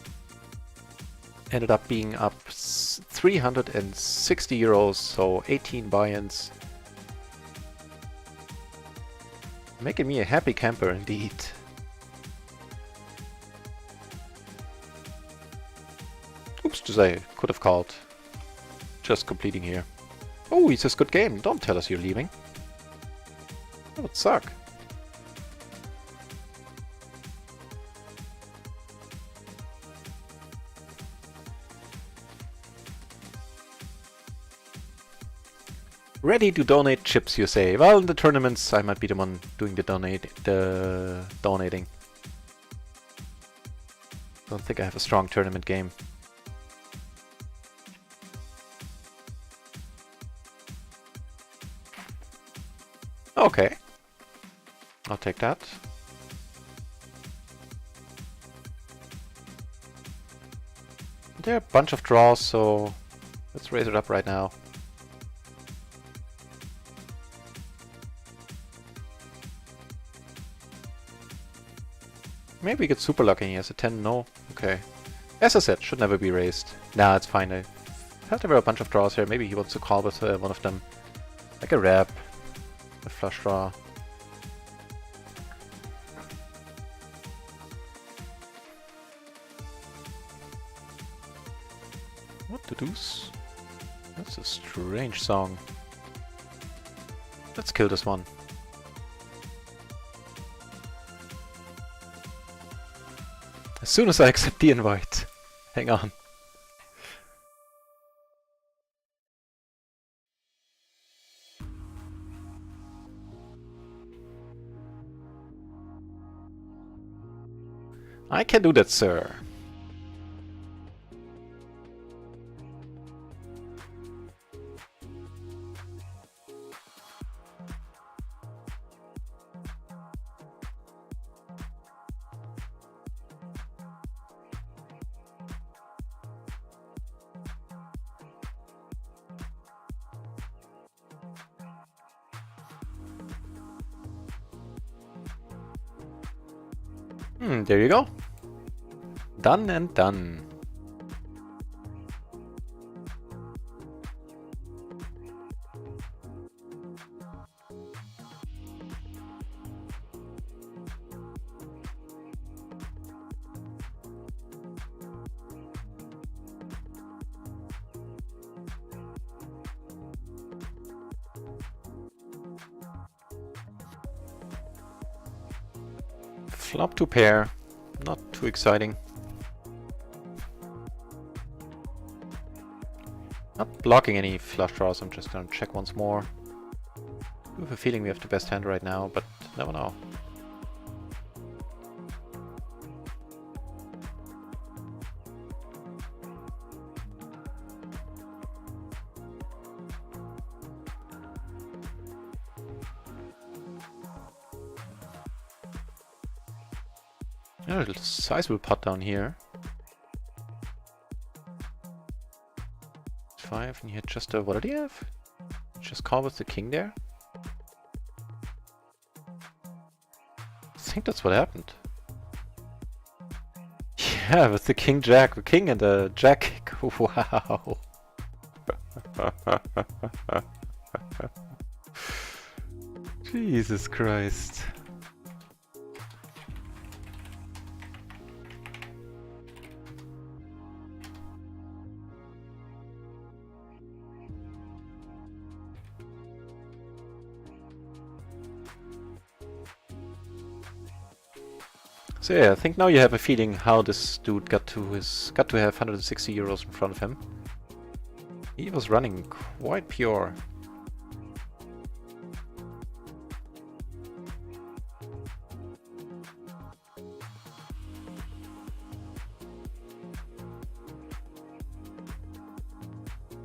A: Ended up being up 360 euros, so 18 buy-ins. Making me a happy camper indeed. Oops, just I could have called. Just completing here. Oh, he says good game. Don't tell us you're leaving. That would suck. Ready to donate chips, you say? Well, in the tournaments, I might be the one doing the donating. Don't think I have a strong tournament game. Okay, I'll take that. There are a bunch of draws, so let's raise it up right now. Maybe we get super lucky. He has a 10, no? Okay. As I said, should never be raised. Nah, it's fine. I felt there were a bunch of draws here. Maybe he wants to call with one of them. Like a rep. A flush draw. What the deuce? That's a strange song. Let's kill this one. As soon as I accept the invite. Hang on. I can do that, sir. There you go. Done and done. Flop to pair. Not too exciting. Not blocking any flush draws, I'm just gonna check once more. I have a feeling we have the best hand right now, but never know. Yeah, a little sizable pot down here. 5, and you had just a... what did he have? Just call with the king there? I think that's what happened. Yeah, with the king jack. The king and the jack. Wow. Jesus Christ. So yeah, I think now you have a feeling how this dude got to have 160 euros in front of him. He was running quite pure.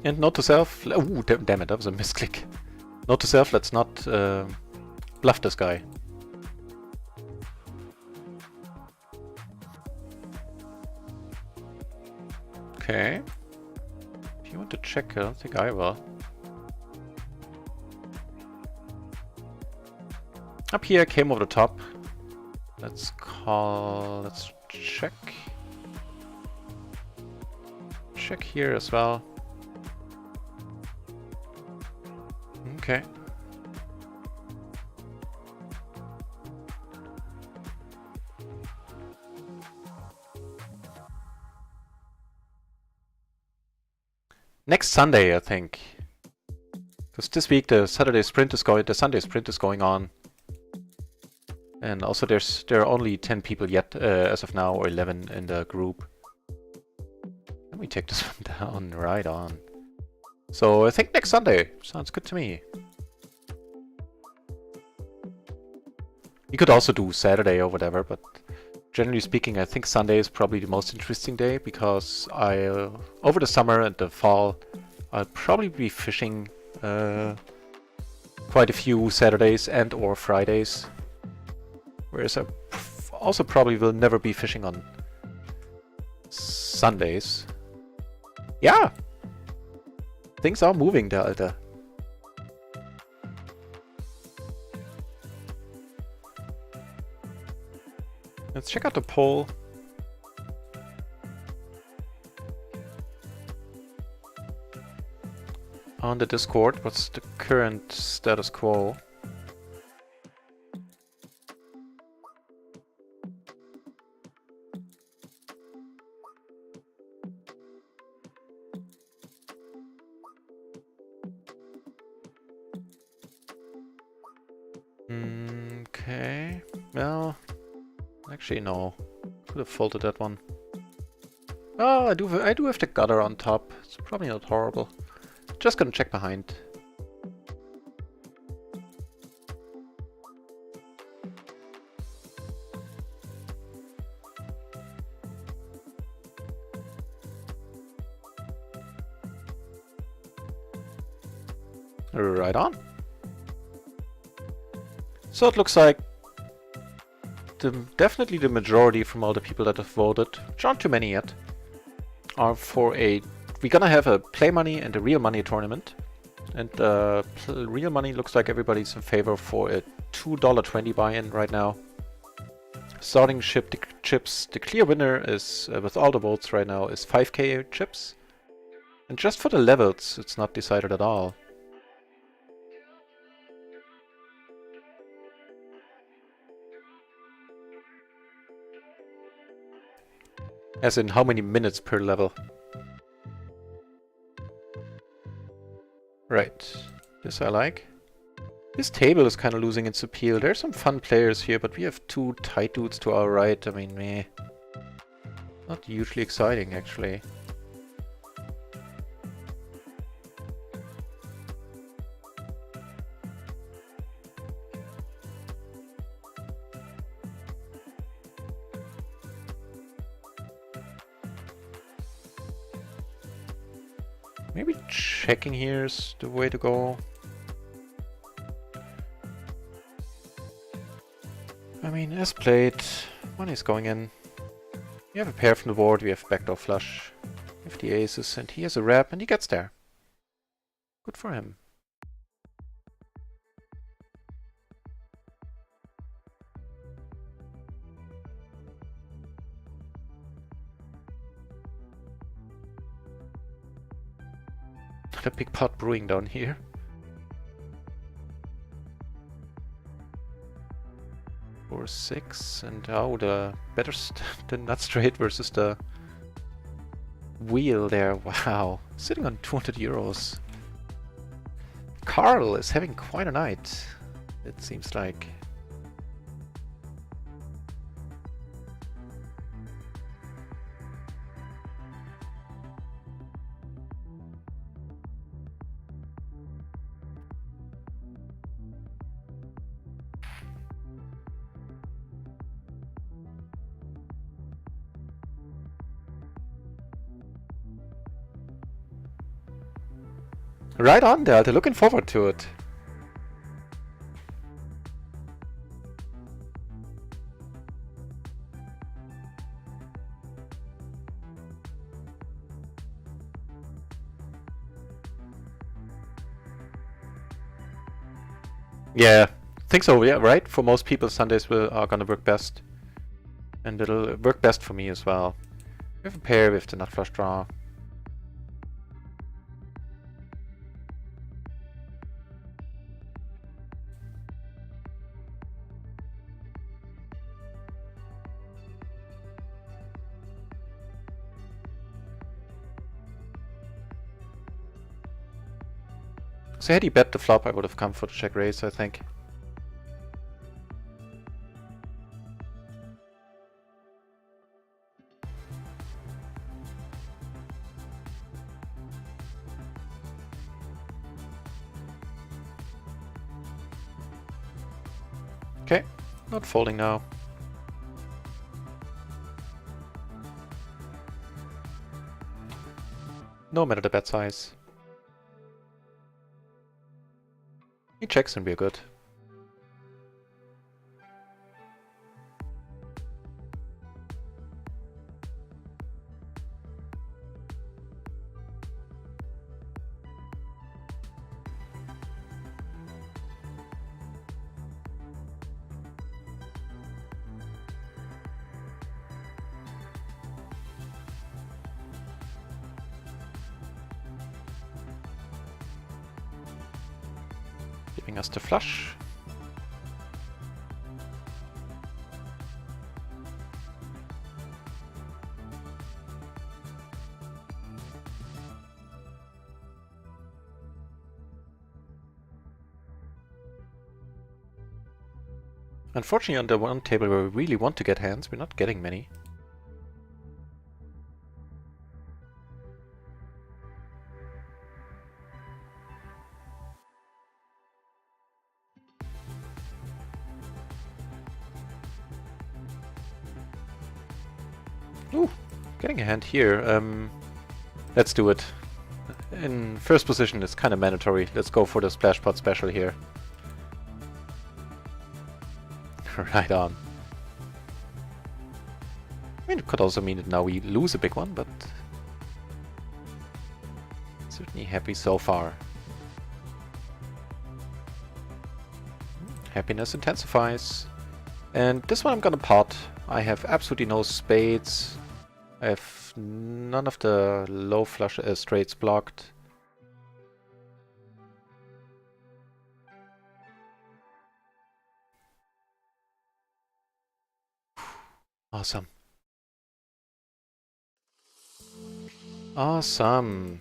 A: And note to self, ooh, damn it, that was a misclick. Note to self, let's not bluff this guy. Okay. If you want to check, I don't think I will. Up here, came over the top. Let's call... let's check. Check here as well. Okay. Next Sunday, I think. Because this week the Sunday sprint is going on. And also there are only 10 people yet as of now, or 11 in the group. Let me take this one down, right on. So I think next Sunday sounds good to me. You could also do Saturday or whatever, but generally speaking I think Sunday is probably the most interesting day, because over the summer and the fall I'll probably be fishing quite a few Saturdays and or Fridays. Whereas I also probably will never be fishing on Sundays. Yeah! Things are moving there, Alter. Let's check out the poll. On the Discord, what's the current status quo? Okay, well, actually no, could have folded that one. Oh, I do have the gutter on top. It's probably not horrible. Just gonna check behind. Right on. So it looks like definitely the majority from all the people that have voted, which aren't too many yet, are for a... We're gonna have a play money and a real money tournament. And real money looks like everybody's in favor for a $2.20 buy-in right now. Starting chips, the clear winner is, with all the votes right now, is 5k chips. And just for the levels, it's not decided at all. As in how many minutes per level. Right, this I like. This table is kind of losing its appeal. There's some fun players here, but we have two tight dudes to our right. I mean, meh. Not hugely exciting, actually. Maybe checking here is the way to go. I mean, as played, money's going in. We have a pair from the board, we have backdoor flush. We have the aces, and he has a rep, and he gets there. Good for him. A big pot brewing down here. Or 6, and oh, the better the nut straight versus the wheel there. Wow, sitting on 200 euros. Carl is having quite a night, it seems like. Right on there, they're looking forward to it. Yeah, think so, yeah, right? For most people, Sundays are gonna work best. And it'll work best for me as well. We have a pair with the nut flush draw. So had he bet the flop, I would have come for the check raise, I think. Okay, not folding now. No matter the bet size. He checks and we're good. Giving us the flush. Unfortunately, on the one table where we really want to get hands, we're not getting many. Ooh, getting a hand here. Let's do it. In first position, it's kind of mandatory. Let's go for the splash pot special here. Right on. I mean, it could also mean that now we lose a big one, but certainly happy so far. Happiness intensifies. And this one I'm gonna pot. I have absolutely no spades. I have none of the low flush straights blocked. Awesome. Awesome.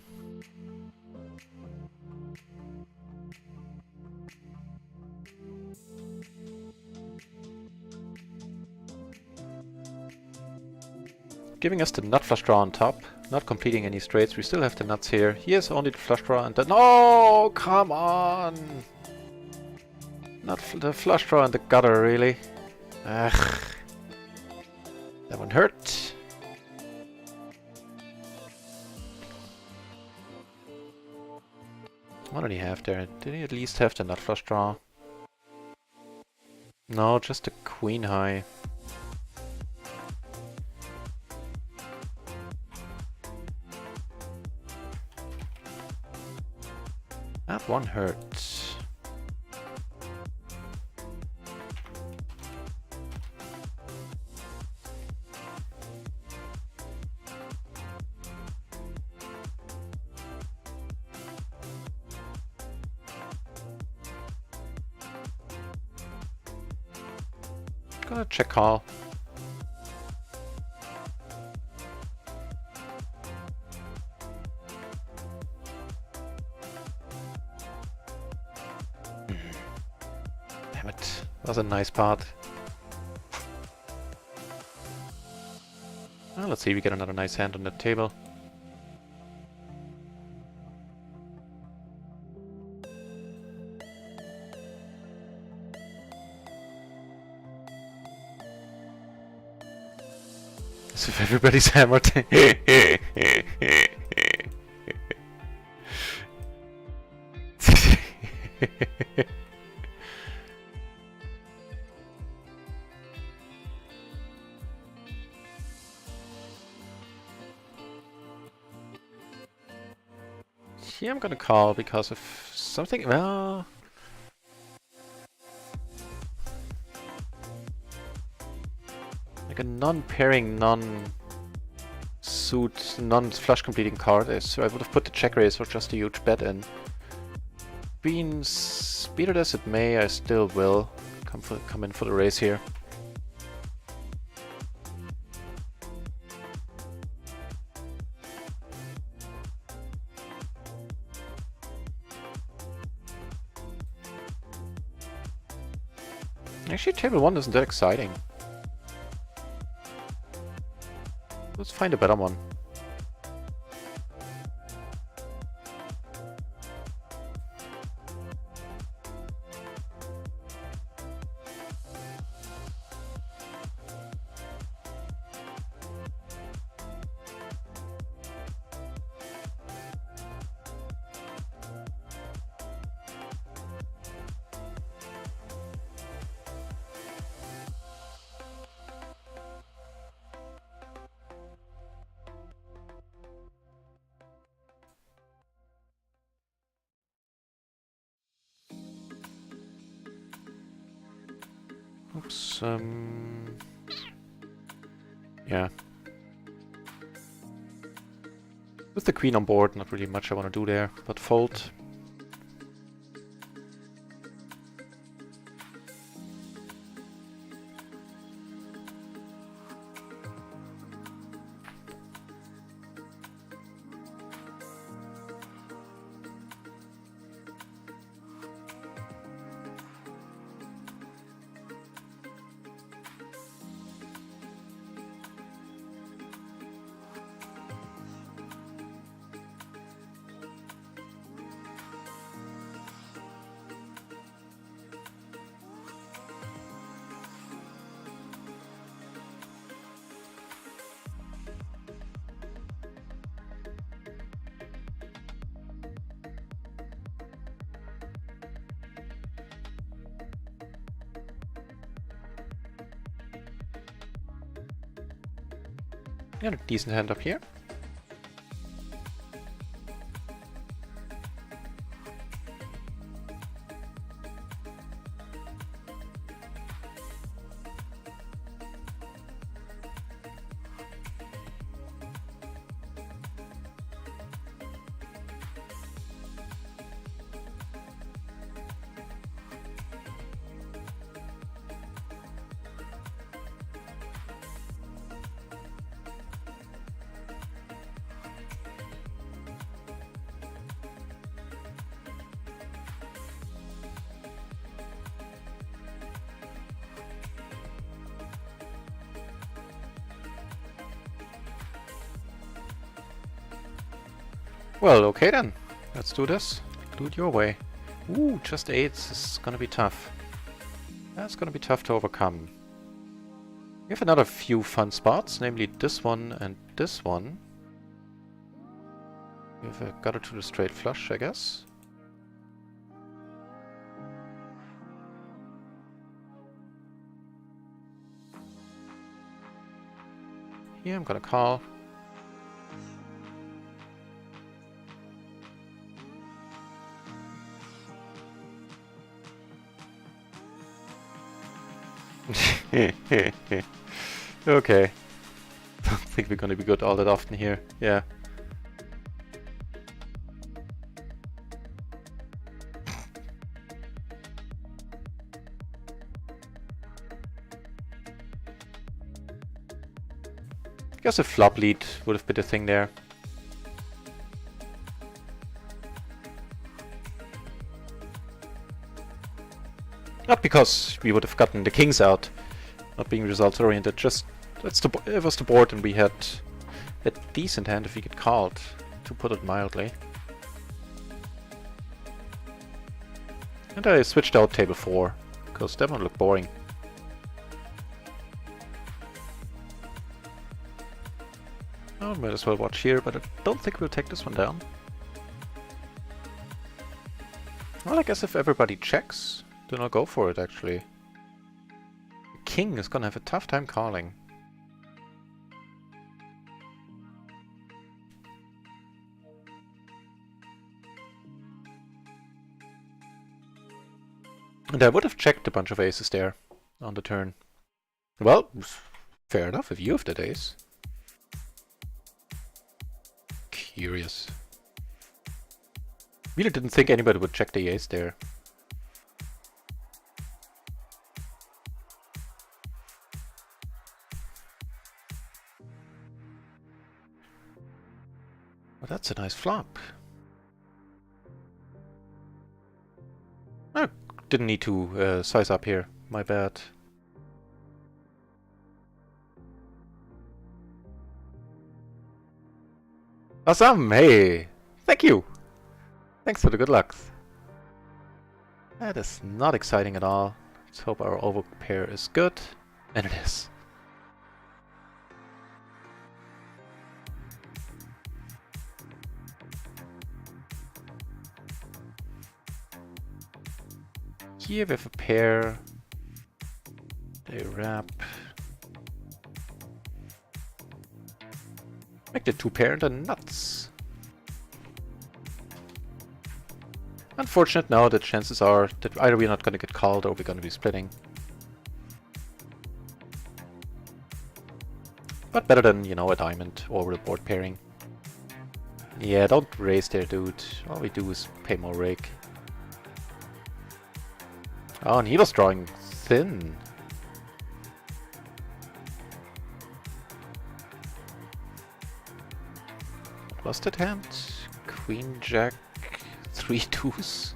A: Giving us the nut flush draw on top, not completing any straights. We still have the nuts here. He has only the flush draw and the... No! Come on! Not the flush draw and the gutter, really. Ugh. That one hurt. What did he have there? Did he at least have the nut flush draw? No, just the queen high. That one hurts. Gonna check call. Damn it. That was a nice part. Well, let's see if we get another nice hand on the table. As if everybody's hammered. Here I'm gonna call because of something. Well, like a non-pairing, non-suit, non-flush completing card is, so I would have put the check raise for just a huge bet in. Being speeded as it may, I still will come in for the raise here. Actually, table 1 isn't that exciting. Let's find a better one. Oops, yeah. With the queen on board, not really much I want to do there, but fold. Got a decent hand up here. Well, okay then. Let's do this. Do it your way. Ooh, just 8. This is gonna be tough. That's gonna be tough to overcome. We have another few fun spots, namely this one and this one. We have a gutter to the straight flush, I guess. Here I'm gonna call. Okay. Don't think we're gonna be good all that often here. Yeah. I guess a flop lead would have been the thing there. Not because we would have gotten the kings out, not being results oriented, just it was the board and we had a decent hand if we get called, to put it mildly. And I switched out table 4, because that one looked boring. I might as well watch here, but I don't think we'll take this one down. Well, I guess if everybody checks, then I'll go for it, actually. The king is gonna have a tough time calling. And I would have checked a bunch of aces there on the turn. Well, Fair enough, if you have the days. Curious. Really didn't think anybody would check the ace there. Well, that's a nice flop. I didn't need to size up here. My bad. Awesome! Hey! Thank you! Thanks for the good lucks. That is not exciting at all. Let's hope our overpair is good. And it is. Here we have a pair. They wrap. Make the two pair and the nuts. Unfortunate now, the chances are that either we're not going to get called or we're going to be splitting. But better than, you know, a diamond or a board pairing. Yeah, don't raise there, dude. All we do is pay more rake. Oh, and he was drawing thin. What was that hand? Queen, Jack, 3 2s.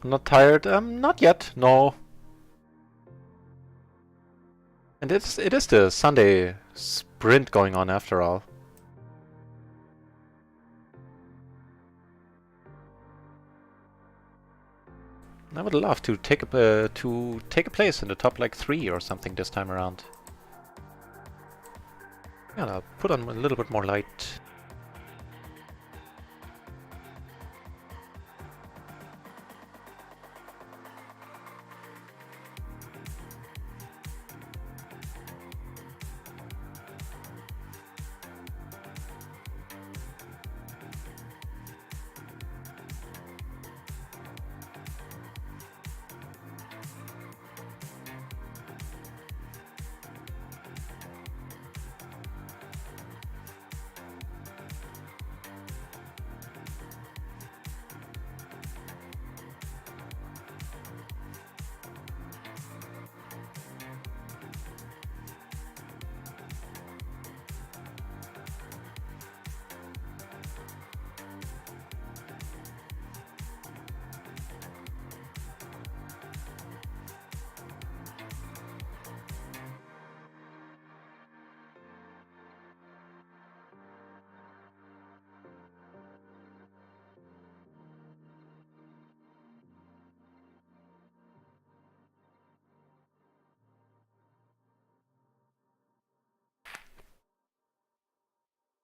A: I'm not tired. Not yet. No. And it is the Sunday sprint going on after all. I would love to take a place in the top like 3 or something this time around. Yeah, I'll put on a little bit more light.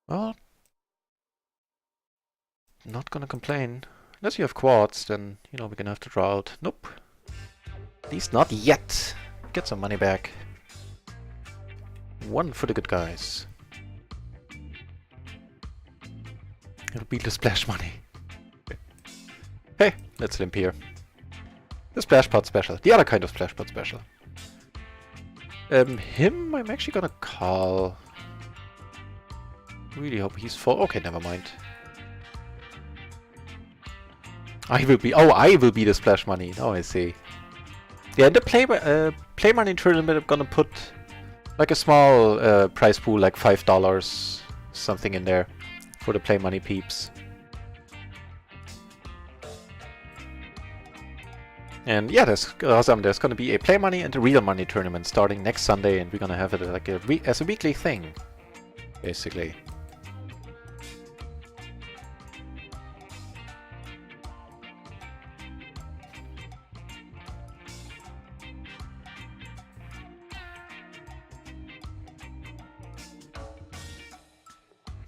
A: Well, not gonna complain. Unless you have quads, then, you know, we're gonna have to draw out. Nope. At least not yet. Get some money back. 1 for the good guys. It'll be the splash money. Hey, let's limp here. The splash pot special. The other kind of splash pot special. Him I'm actually gonna call. Really hope he's full. Okay, never mind. I will be. Oh, I will be the splash money. Oh, I see. Yeah, in the play money tournament, I'm gonna put like a small prize pool, like $5, something in there for the play money peeps. And yeah, there's gonna be a play money and a real money tournament starting next Sunday, and we're gonna have it like as a weekly thing, basically.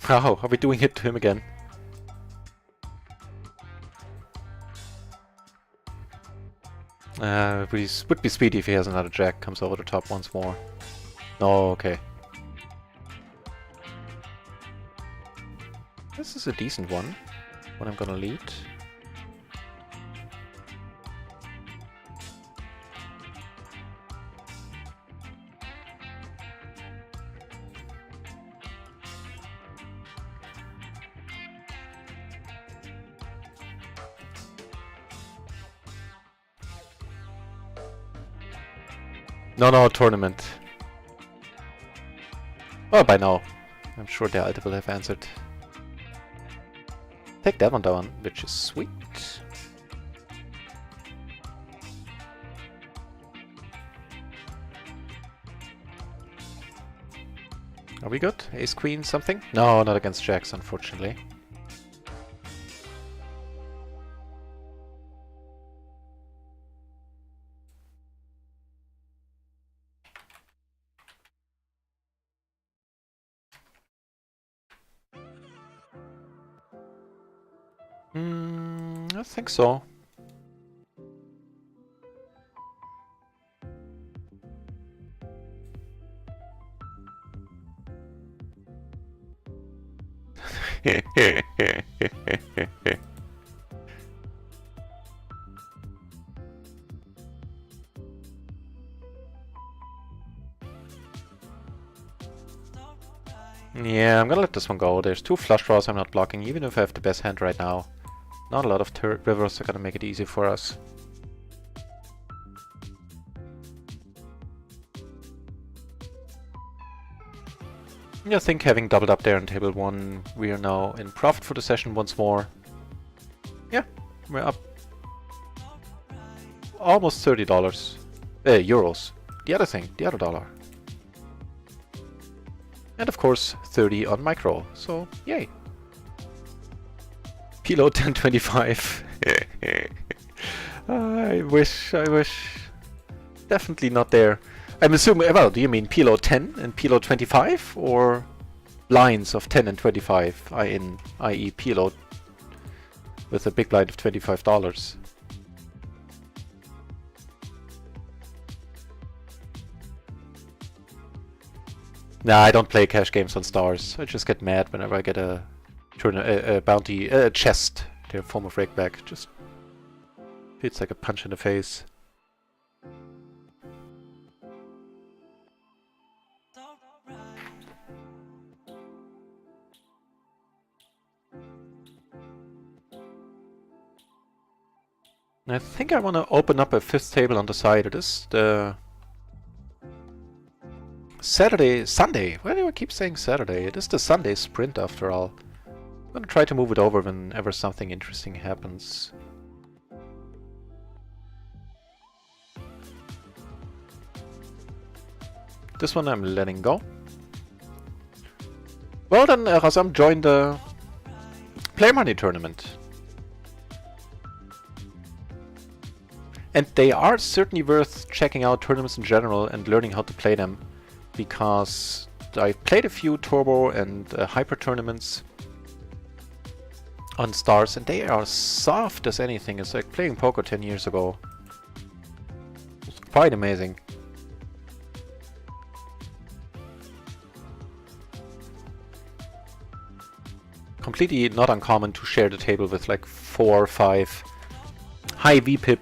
A: Oh, are we doing it to him again? Would be speedy if he has another jack, comes over the top once more. No, okay. This is a decent one. What I'm gonna lead. No, tournament. Well, by now. I'm sure the Alta will have answered. Take that one down, which is sweet. Are we good? Ace, queen, something? No, not against jacks, unfortunately. I think so. Yeah, I'm gonna let this one go. There's two flush draws I'm not blocking, even if I have the best hand right now. Not a lot of rivers are gonna make it easy for us. I think having doubled up there on table 1, we are now in profit for the session once more. Yeah, we're up almost $30. Euros. The other thing, the other dollar. And of course, 30 on micro, so yay. PLO 1025. I wish. Definitely not there. I'm assuming, well, do you mean PLO 10 and PLO 25? Or lines of 10 and 25, i.e. PLO with a big blind of $25? Nah, I don't play cash games on stars. I just get mad whenever I get a bounty, chest, their form of rake back. Just feels like a punch in the face. I think I want to open up a fifth table on the side. It is the Sunday. Why do I keep saying Saturday? It is the Sunday sprint after all. I'm gonna try to move it over whenever something interesting happens. This one I'm letting go. Well then, Razam joined the Play Money tournament. And they are certainly worth checking out, tournaments in general, and learning how to play them. Because I've played a few turbo and hyper tournaments on stars, and they are soft as anything. It's like playing poker 10 years ago. It's quite amazing. Completely not uncommon to share the table with like 4 or 5 high VPIP,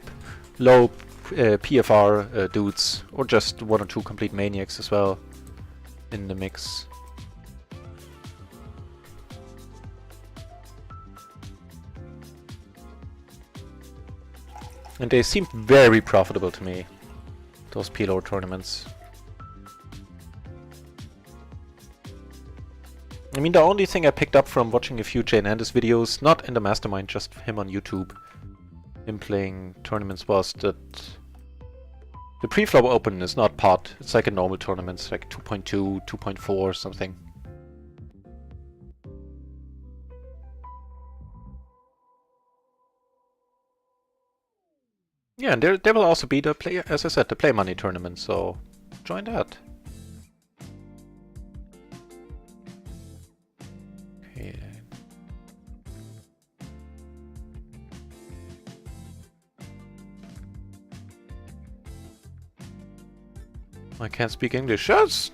A: low PFR dudes, or just 1 or 2 complete maniacs as well in the mix. And they seemed very profitable to me, those PLO tournaments. I mean, the only thing I picked up from watching a few Jane Anders videos, not in the mastermind, just him on YouTube, him playing tournaments, was that the pre-flop open is not pot. It's like a normal tournament. It's like 2.2, 2.4 or something. Yeah, and there will also be the play, as I said, the play money tournament. So join that. I can't speak English. Yes!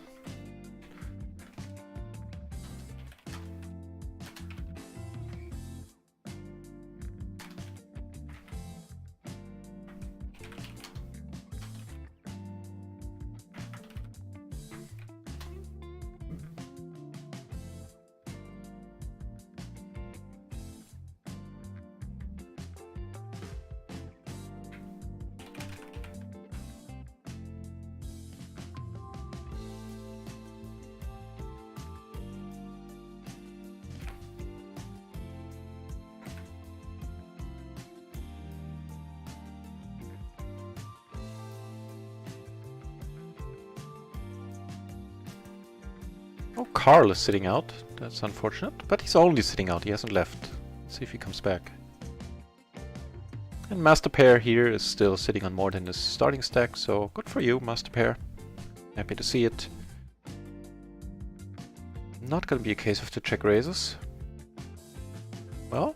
A: Oh, Carl is sitting out. That's unfortunate. But he's only sitting out. He hasn't left. Let's see if he comes back. And Master Pair here is still sitting on more than his starting stack, so good for you, Master Pair. Happy to see it. Not gonna be a case of the check raises. Well.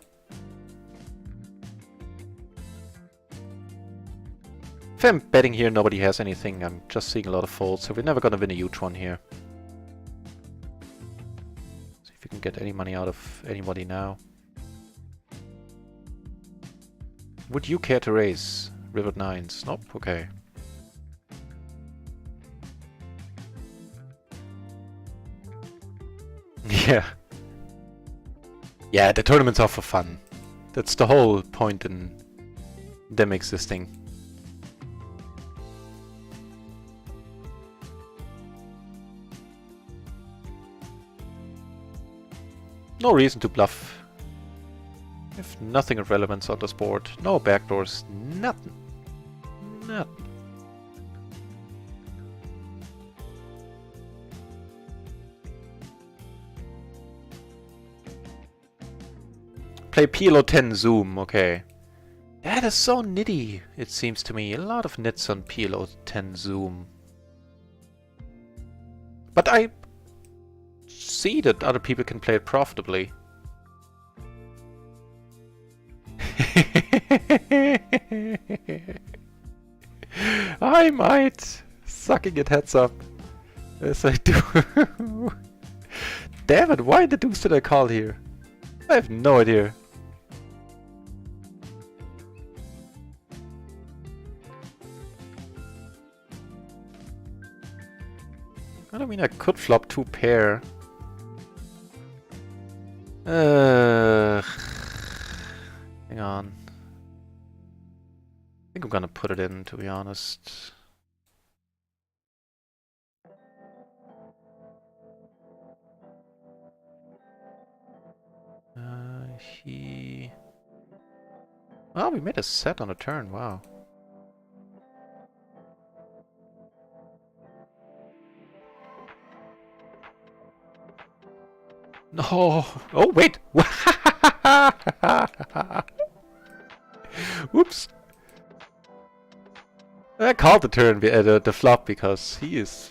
A: If I'm betting here nobody has anything, I'm just seeing a lot of folds, so we're never gonna win a huge one here. See if we can get any money out of anybody now. Would you care to raise? River 9s? Nope? Okay. Yeah. Yeah, the tournaments are for fun. That's the whole point in them existing. No reason to bluff. If nothing of relevance on this board. No backdoors. Nothing. Nothing. Play PLO 10 zoom, okay. That is so nitty, it seems to me. A lot of nits on PLO 10 zoom. But I see that other people can play it profitably. I might. Sucking it heads up. Yes, I do. Damn it, why the deuce did I call here? I have no idea. I mean, I could flop 2 pair. Hang on. I think I'm gonna put it in, to be honest. Oh, we made a set on a turn, wow. No! Oh, wait! Whoops! I called the turn, the flop, because he is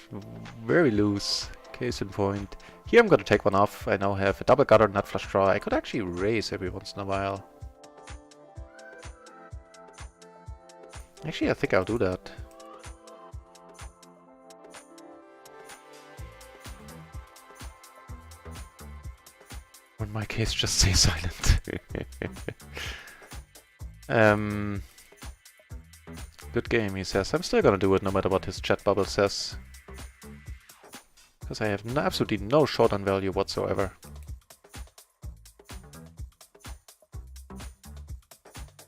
A: very loose. Case in point. Here I'm gonna take one off. I now have a double gutter, nut flush draw. I could actually raise every once in a while. Actually, I think I'll do that. Or in my case, just stay silent. Good game, he says. I'm still gonna do it no matter what his chat bubble says. Because I have absolutely no showdown value whatsoever.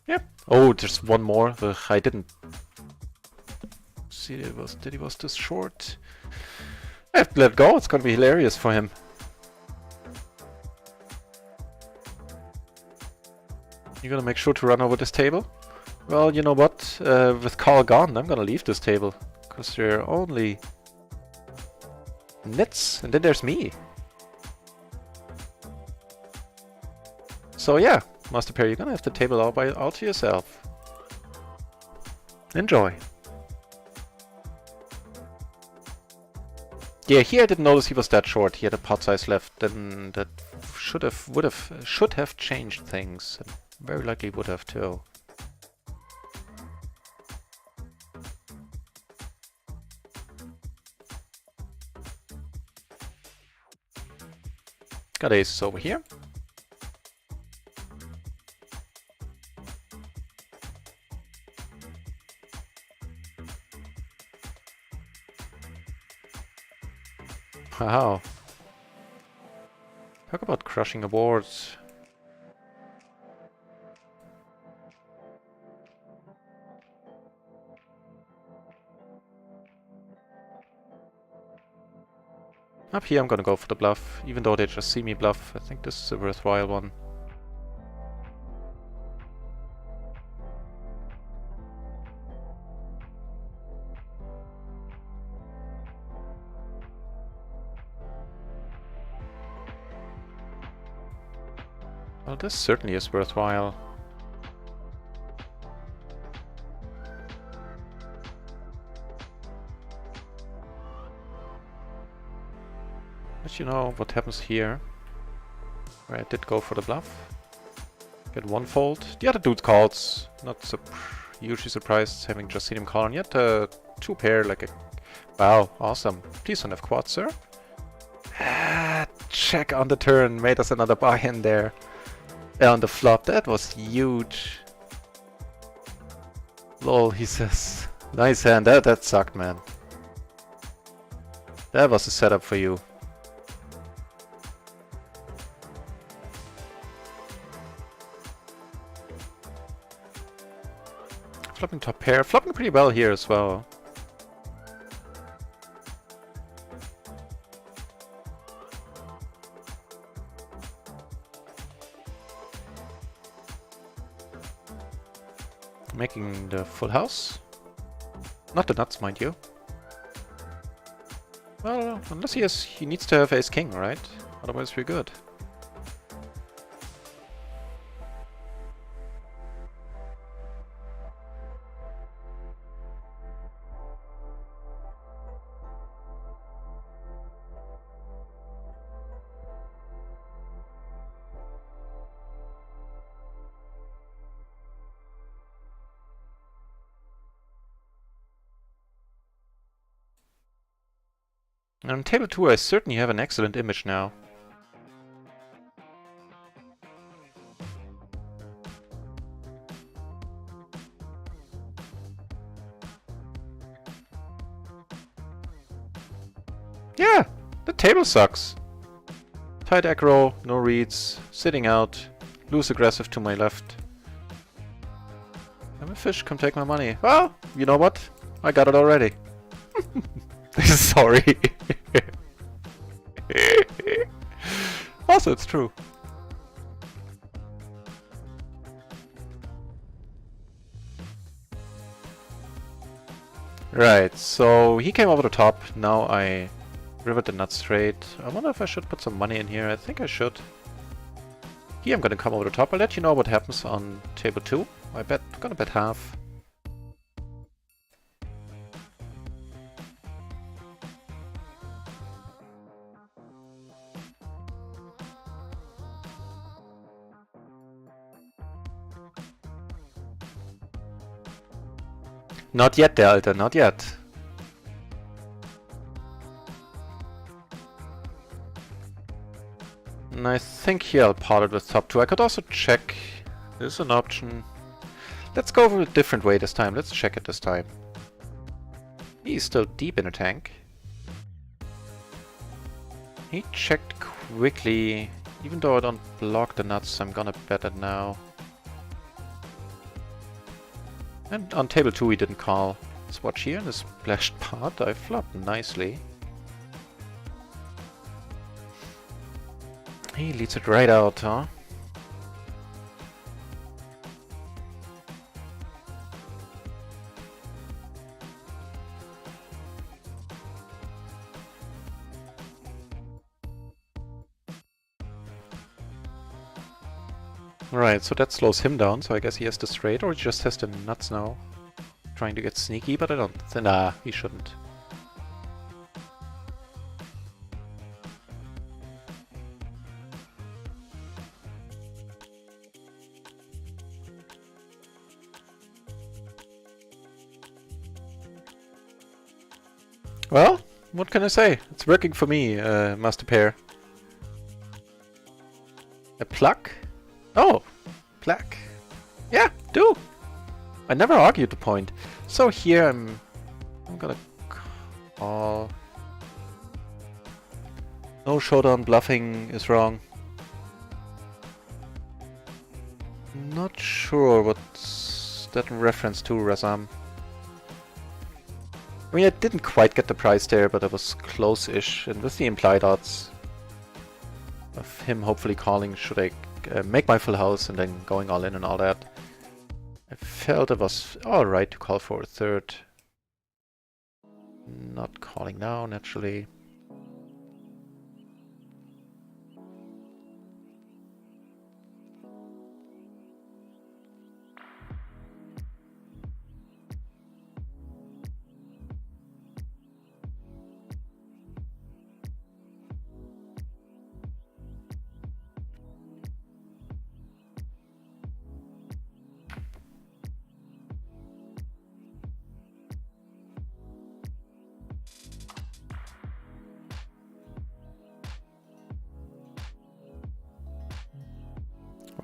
A: Yep. Oh, there's one more. Ugh, I didn't see that he was this short. I have to let go. It's gonna be hilarious for him. You're gonna make sure to run over this table? Well, you know what? With Carl gone, I'm gonna leave this table. Because there are only nits, and then there's me. So yeah, Master Pair, you're gonna have the table all to yourself. Enjoy. Yeah, here I didn't notice he was that short. He had a pot size left, then that should have changed things. And very likely would have too. Got aces over here. Wow. Talk about crushing a board. Up here I'm gonna go for the bluff, even though they just see me bluff. I think this is a worthwhile one. Well, this certainly is worthwhile. But you know what happens here, where I did go for the bluff. Get one fold. The other dude calls. Not hugely surprised, having just seen him call on yet. Two pair, like a... Wow, awesome. Please don't have quads, sir. Check on the turn. Made us another buy-in there. On the flop. That was huge. Lol, he says. Nice hand. That sucked, man. That was a setup for you. Flopping top pair. Flopping pretty well here as well. Making the full house. Not the nuts, mind you. Well, unless he needs to have ace king, right? Otherwise we're good. And on table 2 I certainly have an excellent image now. Yeah, the table sucks. Tight aggro, no reads, sitting out, loose aggressive to my left. I'm a fish, come take my money. Well, you know what? I got it already. Sorry. Also, it's true. Right, so he came over the top. Now I rivered the nut straight. I wonder if I should put some money in here. I think I should. Here I'm gonna come over the top. I'll let you know what happens on table 2. I'm gonna bet half. Not yet, der Alte, not yet. And I think here I'll pot it with top 2. I could also check. This is an option. Let's go over a different way this time. Let's check it this time. He's still deep in a tank. He checked quickly. Even though I don't block the nuts, I'm gonna bet it now. And on table 2 he didn't call. Let's watch here in the splashed pot. I flopped nicely. He leads it right out, huh? Right, so that slows him down, so I guess he has the straight, or he just has the nuts now. Trying to get sneaky, but I don't think... Nah, he shouldn't. Well, what can I say? It's working for me, Master Pair. A pluck? Oh, pluck. Yeah, do. I never argued the point. So here I'm gonna call. No showdown bluffing is wrong. Not sure what's that in reference to, Razam. I mean, I didn't quite get the price there, but it was close-ish, and with the implied odds of him hopefully calling, should I make my full house and then going all in and all that, I felt it was alright to call for a third. Not calling now, naturally.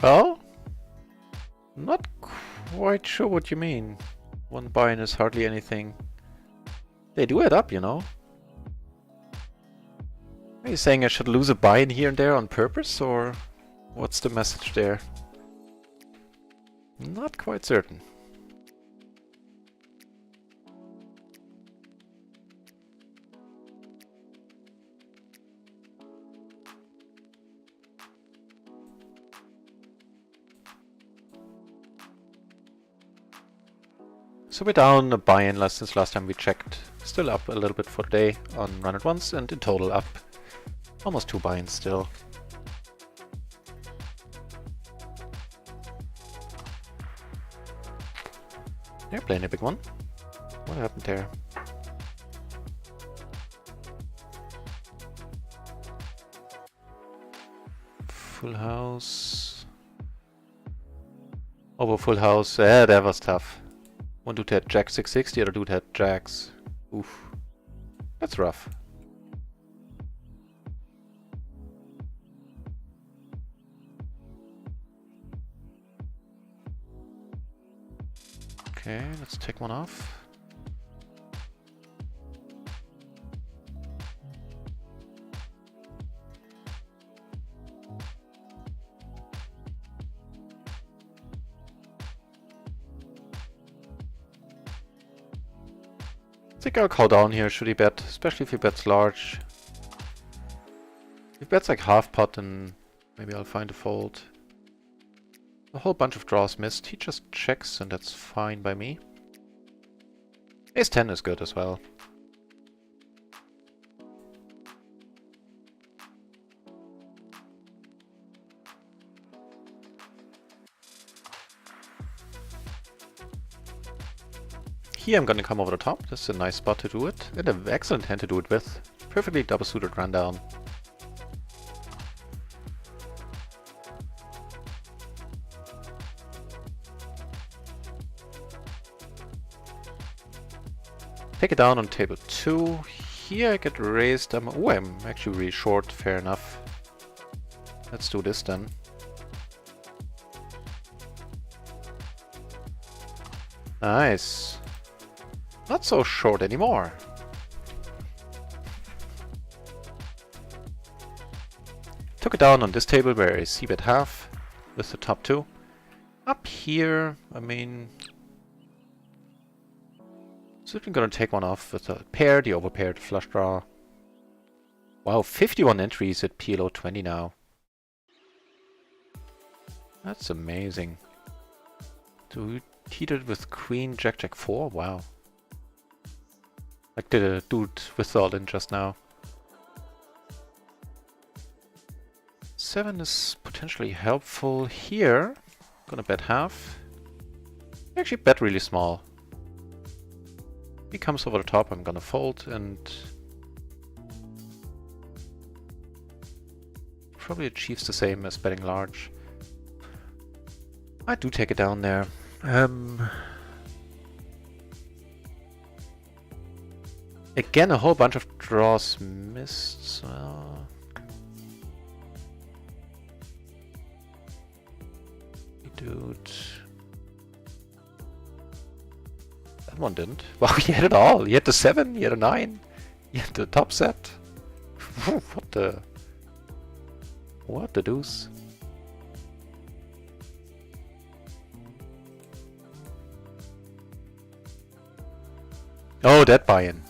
A: Well, not quite sure what you mean. One buy-in is hardly anything. They do add up, you know. Are you saying I should lose a buy-in here and there on purpose, or what's the message there? Not quite certain. So we're down a buy-in since last time we checked. Still up a little bit for today on RunItOnce, and in total up almost 2 buy-ins still. They're playing a big one. What happened there? Full house. Over full house. That was tough. One dude had Jack 6-6, the other dude had Jacks. Oof. That's rough. Okay, let's take one off. I think I'll call down here, should he bet, especially if he bets large. If he bets like half pot, then maybe I'll find a fold. A whole bunch of draws missed. He just checks, and that's fine by me. Ace 10 is good as well. Here I'm gonna come over the top. This is a nice spot to do it, and an excellent hand to do it with. Perfectly double suited rundown. Take it down on table 2. Here I get raised. Oh, I'm actually really short. Fair enough. Let's do this then. Nice. Not so short anymore. Took it down on this table where I c-bet half with the top 2. Up here, I mean, certainly gonna take one off with a pair, the overpaired flush draw. Wow, 51 entries at PLO 20 now. That's amazing. Dude, heated with Queen, Jack, Jack 4. Wow. Like the dude with all in just now. 7 is potentially helpful here. Gonna bet half. Actually bet really small. He comes over the top, I'm gonna fold, and probably achieves the same as betting large. I do take it down there. Again, a whole bunch of draws missed. Well, dude. That one didn't. Wow, he had it all. He had the 7, he had a 9, he had the top set. What the... What the deuce? Oh, that buy-in.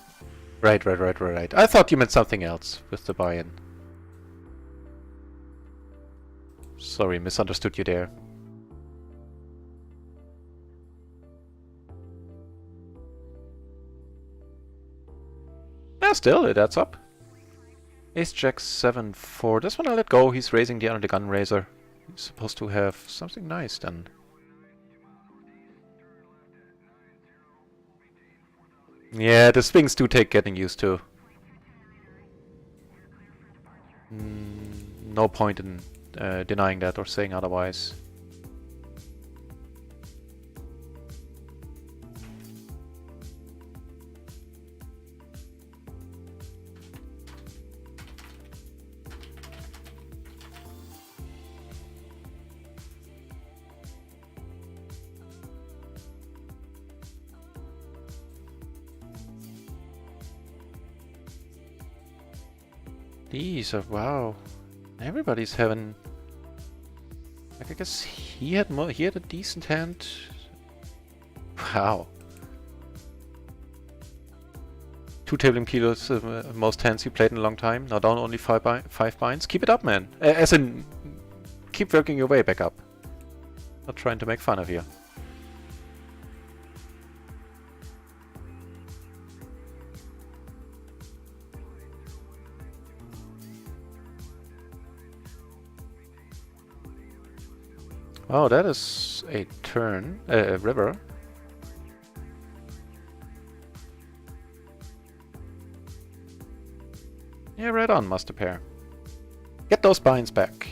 A: Right. I thought you meant something else with the buy-in. Sorry, misunderstood you there. Yeah, still, it adds up. Ace Jack 7 4. This one I'll let go. He's raising the under the gun raiser. He's supposed to have something nice then. Yeah, the swings do take getting used to. No point in denying that or saying otherwise. These are, wow. Everybody's having... Like, I guess he had a decent hand. Wow. 2 tabling kilos, most hands he played in a long time. Now down only 5 binds. Keep it up, man. As in, keep working your way back up. Not trying to make fun of you. Oh, that is a turn, a river. Yeah, right on, Master Pair. Get those binds back.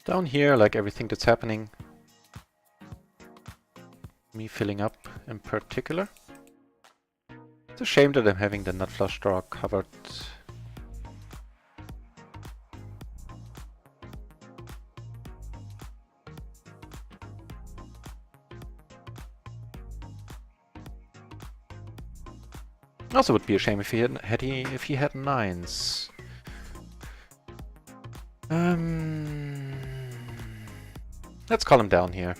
A: Down here, like everything that's happening, me filling up in particular. It's a shame that I'm having the nut flush draw covered. Also would be a shame if he had nines. Let's call him down here.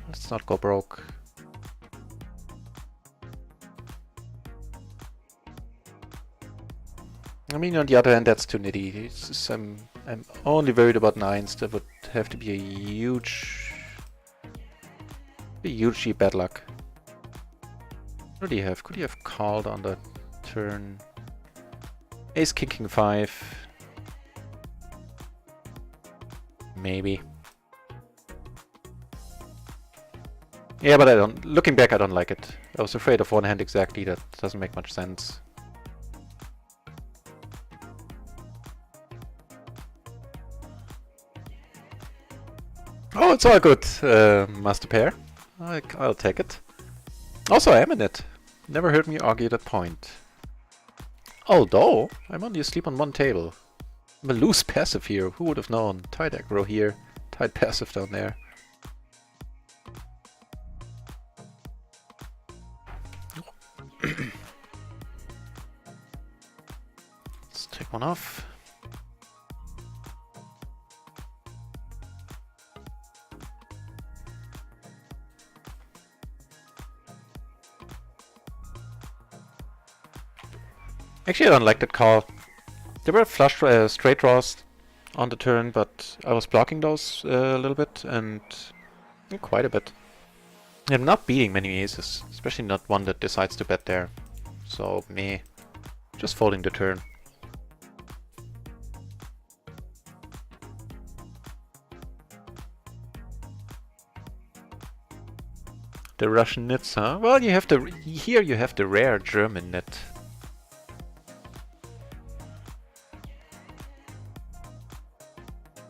A: Let's not go broke. I mean, on the other hand, that's too nitty. I'm only worried about nines. That would have to be a hugely bad luck. What do you have? Could you have called on the turn? Ace King 5. Maybe. Yeah, but I don't. Looking back, I don't like it. I was afraid of one hand exactly. That doesn't make much sense. Oh, it's all good, Master Pair. I'll take it. Also, I am in it. Never heard me argue that point. Although, I'm only asleep on one table. I'm a loose passive here. Who would have known? Tight aggro here. Tight passive down there. Let's take one off. Actually, I don't like that call. There were flush straight draws on the turn, but I was blocking those a little bit, and quite a bit. I'm not beating many aces, especially not one that decides to bet there. So, meh. Just folding the turn. The Russian nits, huh? Well, you have the here you have the rare German nit.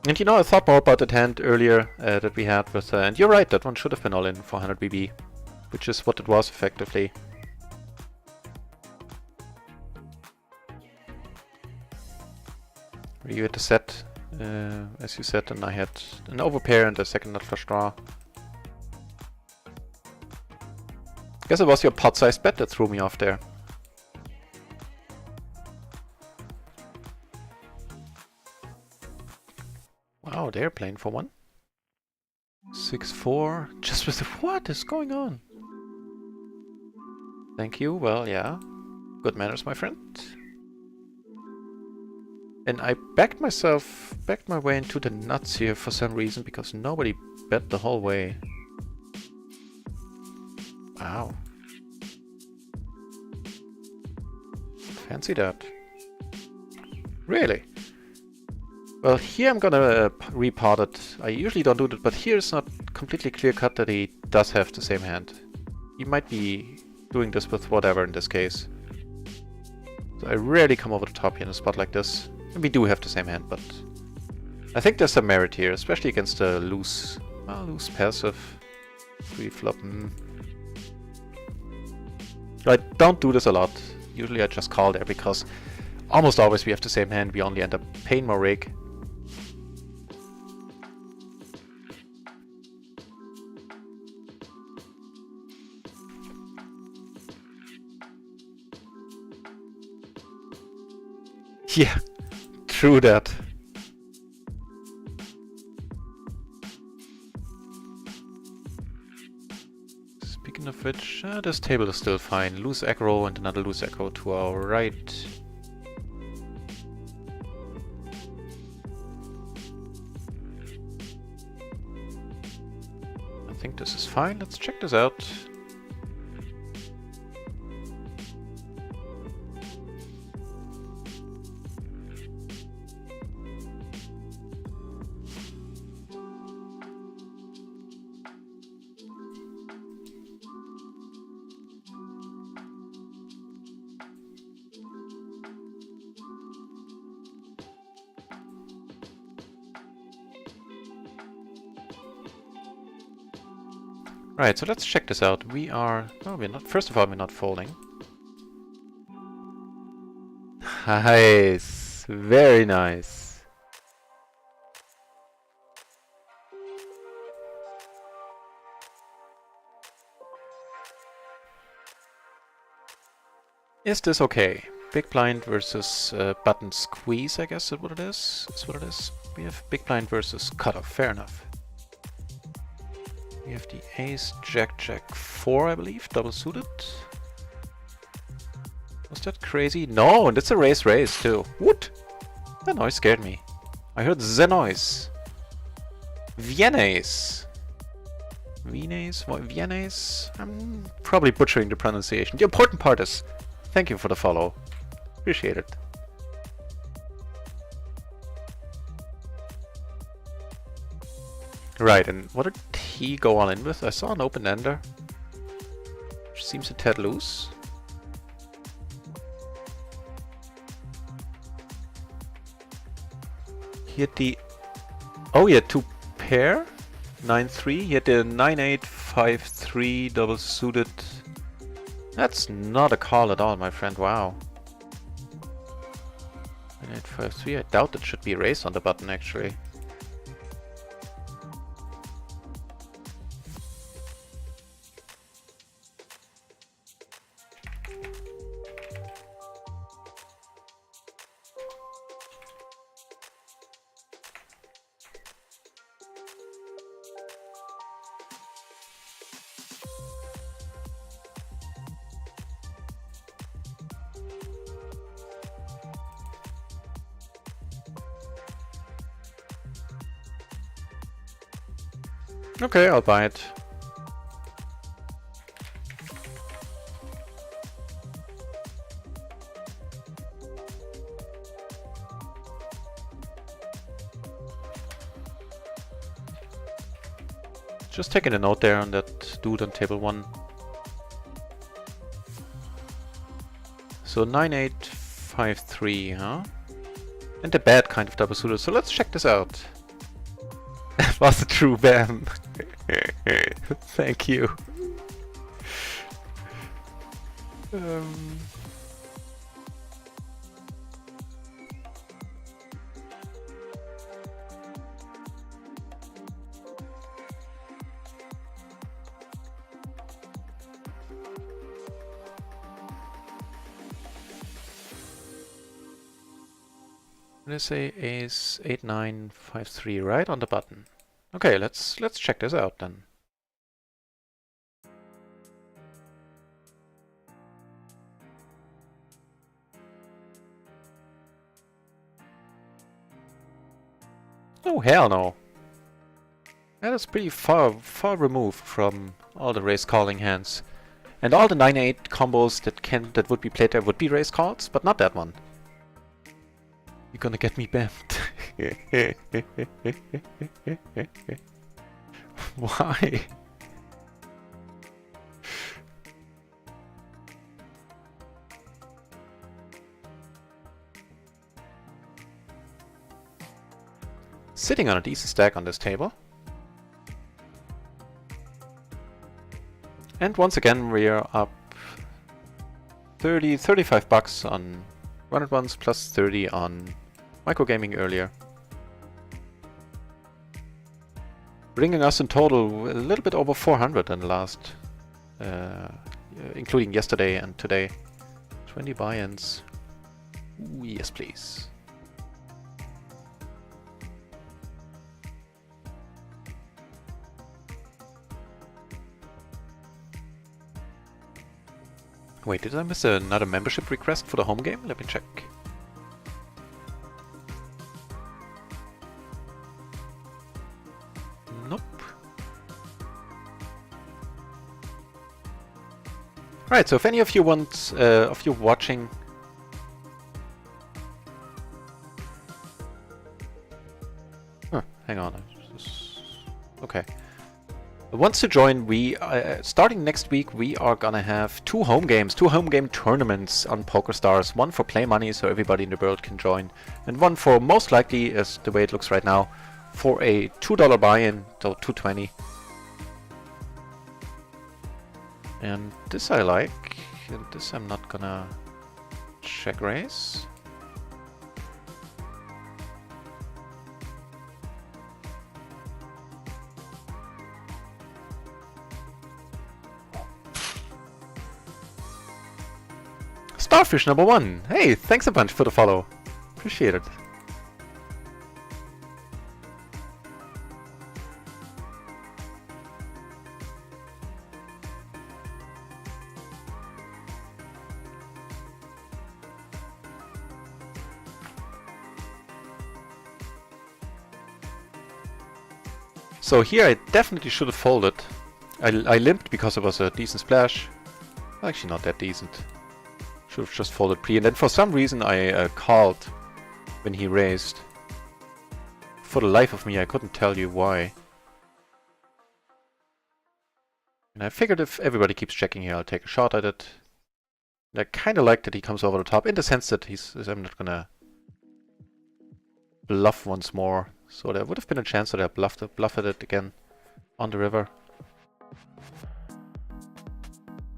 A: And you know, I thought more about that hand earlier that we had with, and you're right, that one should have been all in for 100 BB, which is what it was effectively. You had the set, as you said, and I had an overpair and a second nut flush draw. Guess it was your pot-sized bet that threw me off there. Wow, they're playing for one. 6-4, just with the... What is going on? Thank you, well, yeah. Good manners, my friend. And I backed my way into the nuts here for some reason, because nobody bet the whole way. Wow. Fancy that. Really? Well, here I'm gonna repot it. I usually don't do that, but here it's not completely clear cut that he does have the same hand. He might be doing this with whatever in this case. So I rarely come over the top here in a spot like this. And we do have the same hand, but I think there's some merit here, especially against a loose passive 3-flop. I don't do this a lot. Usually I just call there because almost always we have the same hand. We only end up paying more rake. Yeah, true that. Speaking of which, this table is still fine. Loose aggro and another loose aggro to our right. I think this is fine. Let's check this out. Right, so let's check this out. We are... Oh, we're not... First of all, we're not folding. Nice! Very nice! Is this okay? Big blind versus button squeeze, I guess is what it is. Is what it is. We have big blind versus cutoff. Fair enough. We have the ace, jack, jack 4, I believe, double suited. Was that crazy? No, and it's a raise too. What? That noise scared me. I heard the noise. Viennaise. Viennaise? I'm probably butchering the pronunciation. The important part is, thank you for the follow. Appreciate it. Right, and what did he go all in with? I saw an open ender, which seems a tad loose. He had the... Oh, he had two pair? 9-3. He had the 9-8, 5-3 double suited. That's not a call at all, my friend. Wow. 9-8, 5-3. I doubt it should be a raise on the button, actually. Okay, I'll buy it. Just taking a note there on that dude on table 1. So 9853, huh? And the bad kind of double suited. So let's check this out. That was a true bam. Thank you. Let's say ace 8953 right on the button. Okay, let's check this out then. Oh hell no. That is pretty far removed from all the raise calling hands. And all the 9-8 combos that would be played there would be raise calls, but not that one. You're gonna get me bammed. Why? Sitting on a decent stack on this table. And once again we are up 35 bucks on RunItOnce plus 30 on microgaming earlier. Bringing us in total a little bit over 400 in the last, including yesterday and today. 20 buy-ins. Yes please. Wait, did I miss another membership request for the home game? Let me check. Nope. Alright, so if any of you want, of you watching... Huh, hang on. Okay. Wants to join, we starting next week we are gonna have two home game tournaments on PokerStars. One for play money so everybody in the world can join, and one for, most likely, as the way it looks right now, for a $2 buy-in, so $2.20. And this I like, and this I'm not gonna check raise. Starfish number 1! Hey, thanks a bunch for the follow. Appreciate it. So here I definitely should have folded. I limped because it was a decent splash. Actually not that decent. Should have just folded pre, and then for some reason I called when he raised. For the life of me, I couldn't tell you why. And I figured if everybody keeps checking here, I'll take a shot at it. And I kind of like that he comes over the top, in the sense that I'm not gonna bluff once more. So there would have been a chance that I bluffed it again on the river.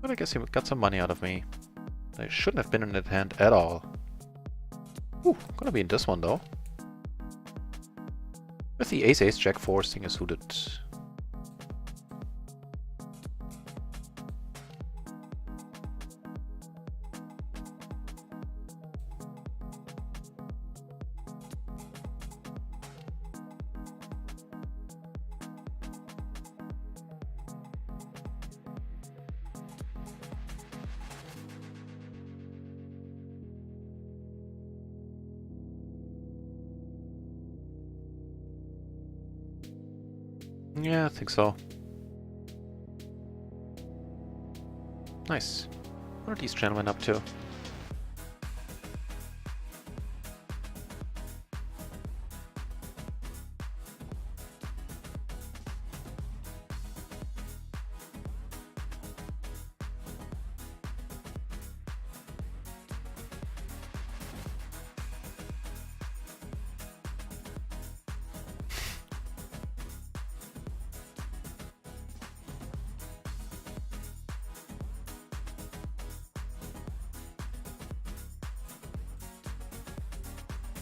A: But I guess he got some money out of me. I shouldn't have been in that hand at all. Ooh, gonna be in this one though. With the ace jack 4 single suited. Yeah, I think so. Nice. What are these gentlemen up to?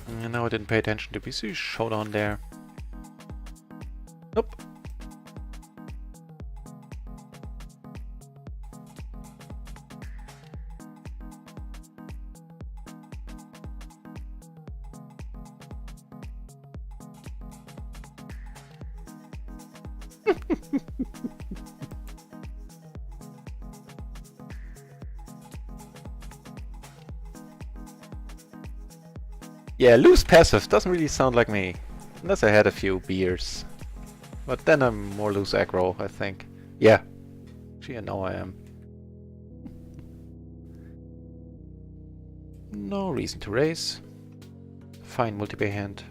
A: No, I didn't pay attention to PC Showdown there. Nope. Yeah, loose passive doesn't really sound like me. Unless I had a few beers. But then I'm more loose aggro, I think. Yeah. Actually, I know I am. No reason to raise. Fine multi-pay hand.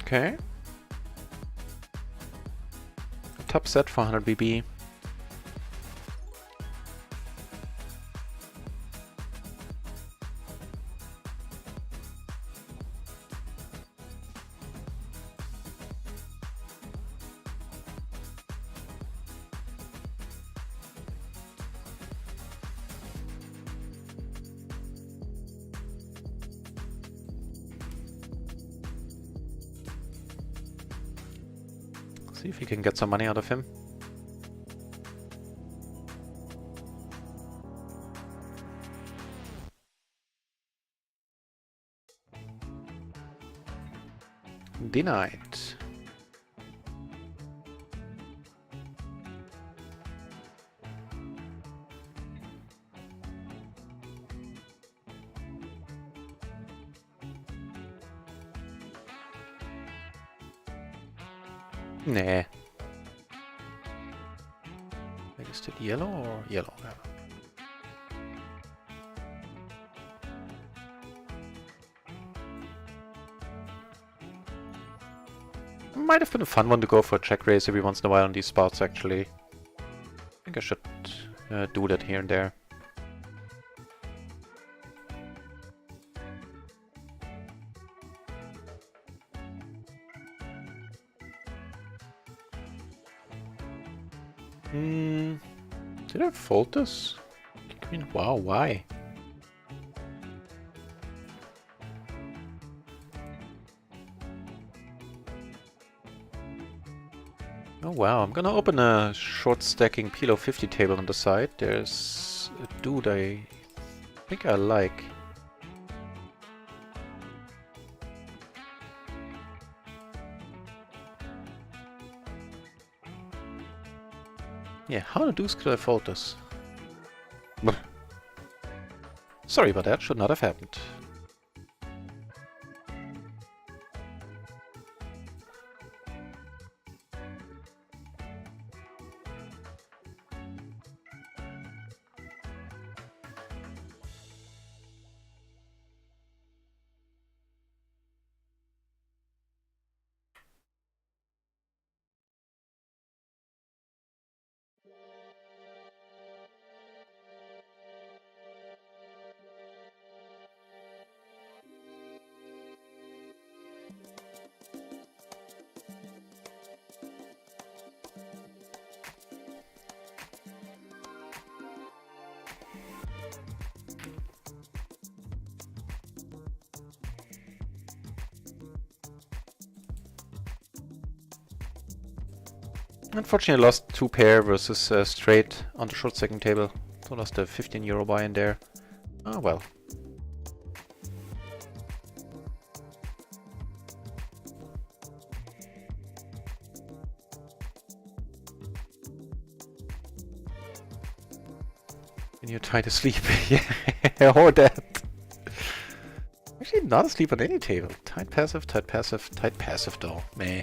A: Okay. Top set for 100 BB. See if we can get some money out of him. Denied. Nah. Is it yellow or yellow? Yeah. Might have been a fun one to go for a check raise every once in a while on these spots, actually. I think I should do that here and there. Did I fold this? I mean, wow, why? Oh wow, I'm gonna open a short stacking PLO 50 table on the side. There's a dude I think I like. Yeah, how the deuce could I fold this? Sorry about that, should not have happened. Unfortunately, I lost 2 pair versus straight on the short stacking table. So I lost a 15 euro buy in there. Oh well. When you're trying to sleep, yeah, or that. Actually, not asleep on any table. Tight passive, tight passive, tight passive though. Meh.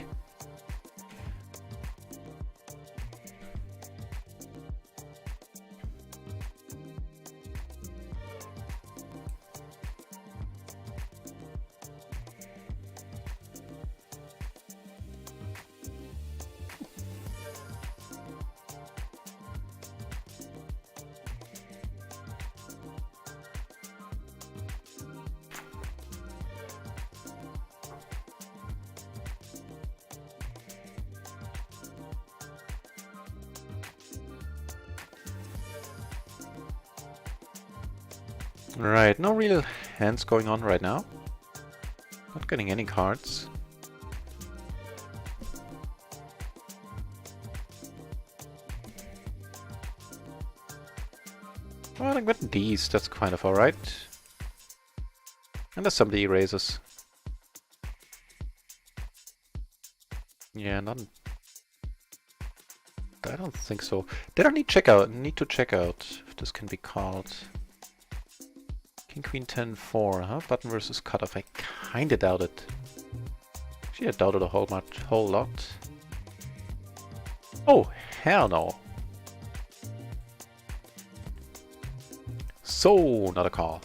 A: Right, no real hands going on right now. Not getting any cards. Well, I'm getting these, that's kind of alright. Unless somebody erases. Yeah, none. I don't think so. Did I need to check out if this can be called. King, Queen, 10, 4, huh? Button versus cutoff. I kinda doubt it. Actually, I doubt it a whole lot. Oh, hell no. So, not a call.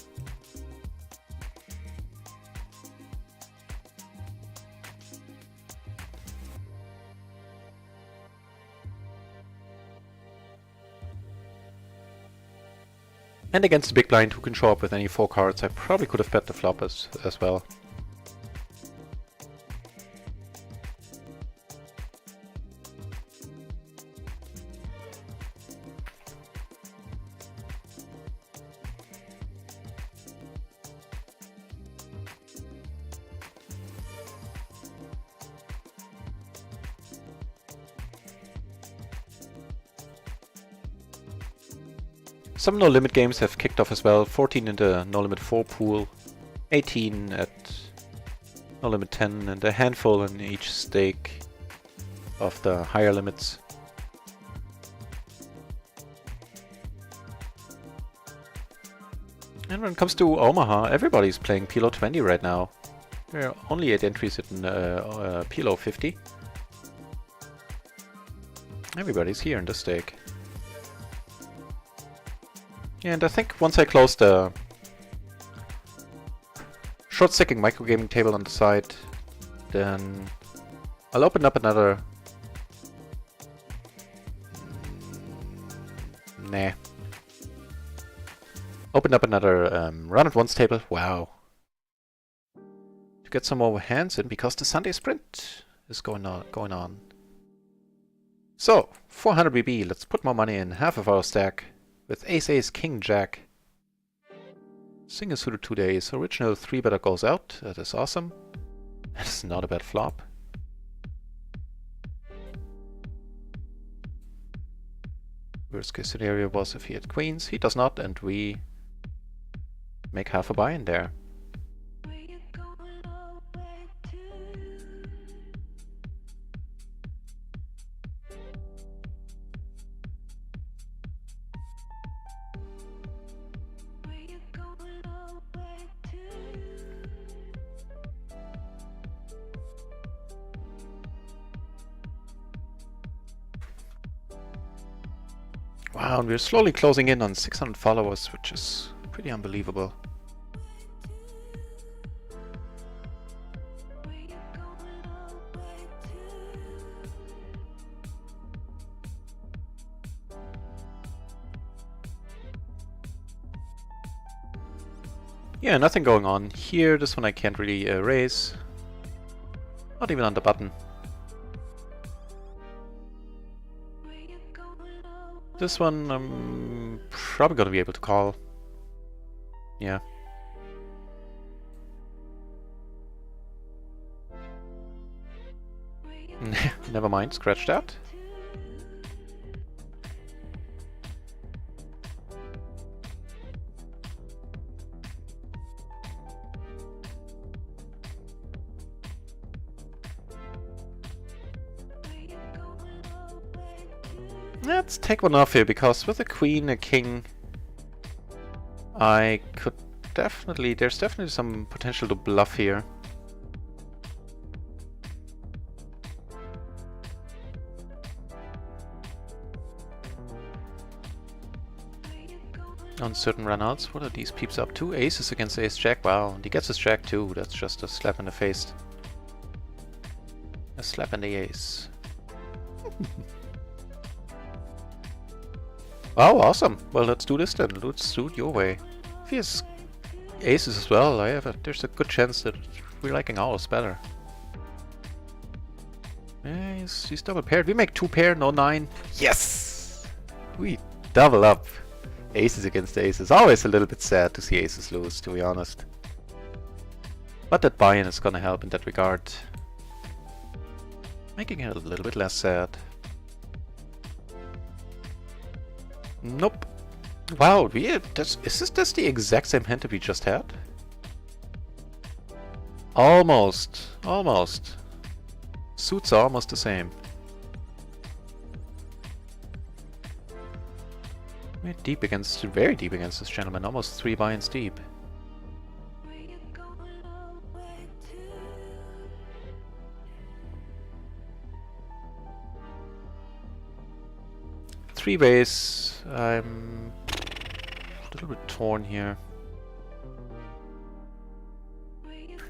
A: And against the big blind who can show up with any 4 cards, I probably could have bet the flop as well. Some no-limit games have kicked off as well. 14 in the no-limit 4 pool, 18 at no-limit 10, and a handful in each stake of the higher limits. And when it comes to Omaha, everybody's playing PLO 20 right now. There are only 8 entries in PLO 50. Everybody's here in the stake. And I think once I close the short-sticking microgaming table on the side, then I'll open up another... Nah. Open up another RunItOnce table. Wow. To get some more hands in, because the Sunday sprint is going on. So, 400 BB, let's put more money in, half of our stack. With Ace, Ace, King, Jack. Single suited 2 days. Original 3-better goes out. That is awesome. That is not a bad flop. Worst case scenario was if he had queens. He does not, and we make half a buy in there. Wow, and we're slowly closing in on 600 followers, which is pretty unbelievable. Yeah, nothing going on here. This one I can't really raise. Not even on the button. This one I'm probably gonna be able to call. Yeah. Never mind, scratch that. Let's take one off here, because with a queen, a king, I could definitely... There's definitely some potential to bluff here. On certain runouts, what are these peeps up to? Aces against ace jack, wow, and he gets his jack too, that's just a slap in the face. A slap in the ace. Oh, awesome. Well, let's do this then. Let's do it your way. If he has aces as well, there's a good chance that we're liking ours better. Yeah, he's double paired. We make 2 pair, no 9. Yes! We double up. Aces against aces. Always a little bit sad to see aces lose, to be honest. But that buy-in is gonna help in that regard. Making it a little bit less sad. Nope. Wow, weird. Is this the exact same hand that we just had? Almost. Almost. Suits are almost the same. We're deep against, very deep against this gentleman. Almost 3 buy-ins deep. Three ways. I'm a little bit torn here.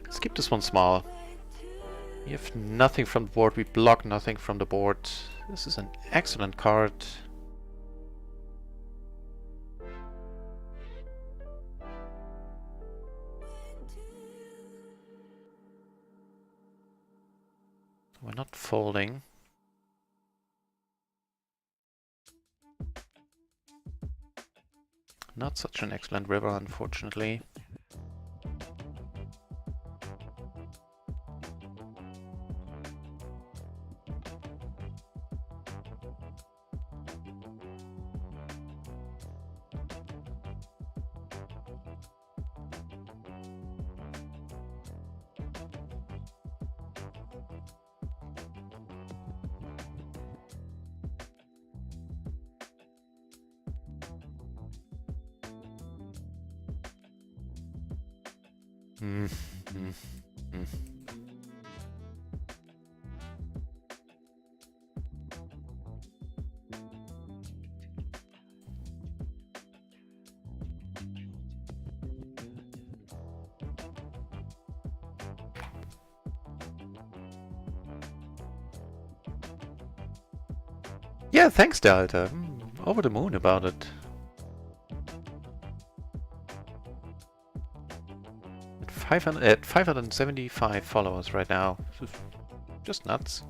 A: Let's keep this one small. We have nothing from the board. We block nothing from the board. This is an excellent card. We're not folding. Not such an excellent river, unfortunately. Yeah, thanks, Delta. Over the moon about it. At 575 followers right now. Just nuts.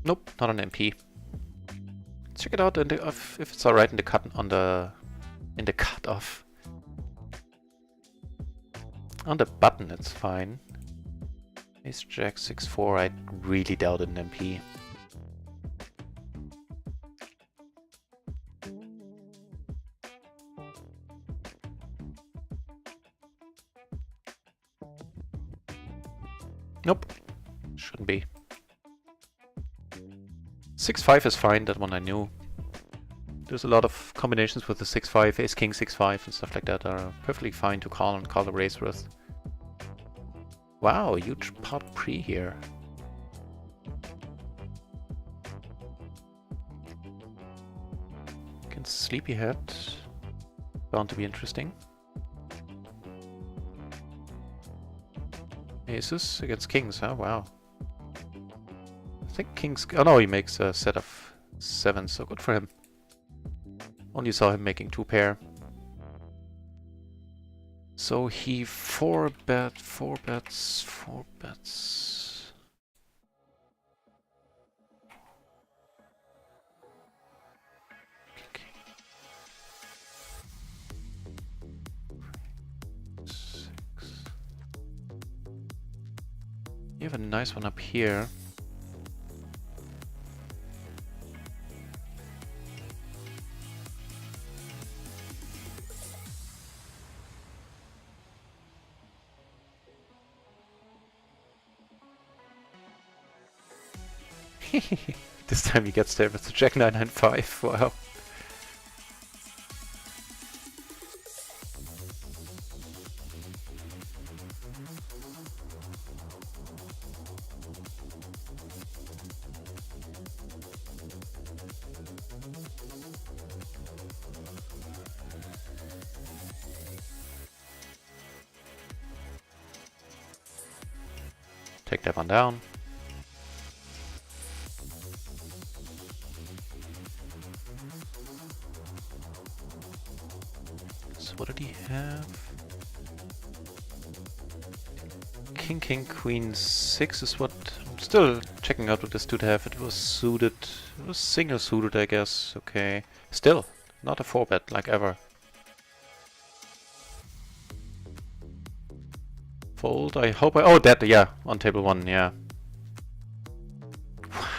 A: Nope, not an MP. Let's check it out if it's alright in the cut in the cutoff. On the button, it's fine. Ace Jack 6-4. I really doubt an MP. Nope, shouldn't be. 6-5 is fine, that one I knew. There's a lot of combinations with the 6-5, Ace-King 6-5 and stuff like that are perfectly fine to call and call the race with. Wow, huge pot pre here. Against Sleepyhead. Bound to be interesting. Aces against kings, huh? Wow. I think kings... Oh no, he makes a set of 7, so good for him. Only saw him making 2 pair. So he 4-bet, 4 bets, 4 bets. Okay. 6. You have a nice one up here. This time he gets there with the Jack 995. Wow. Take that one down. So what did he have? king, king, queen 6 is what... I'm still checking out what this dude have. It was suited... It was single suited, I guess. Okay. Still, not a 4-bet like ever. Fold, I hope I... Oh, that, yeah, on table 1, yeah.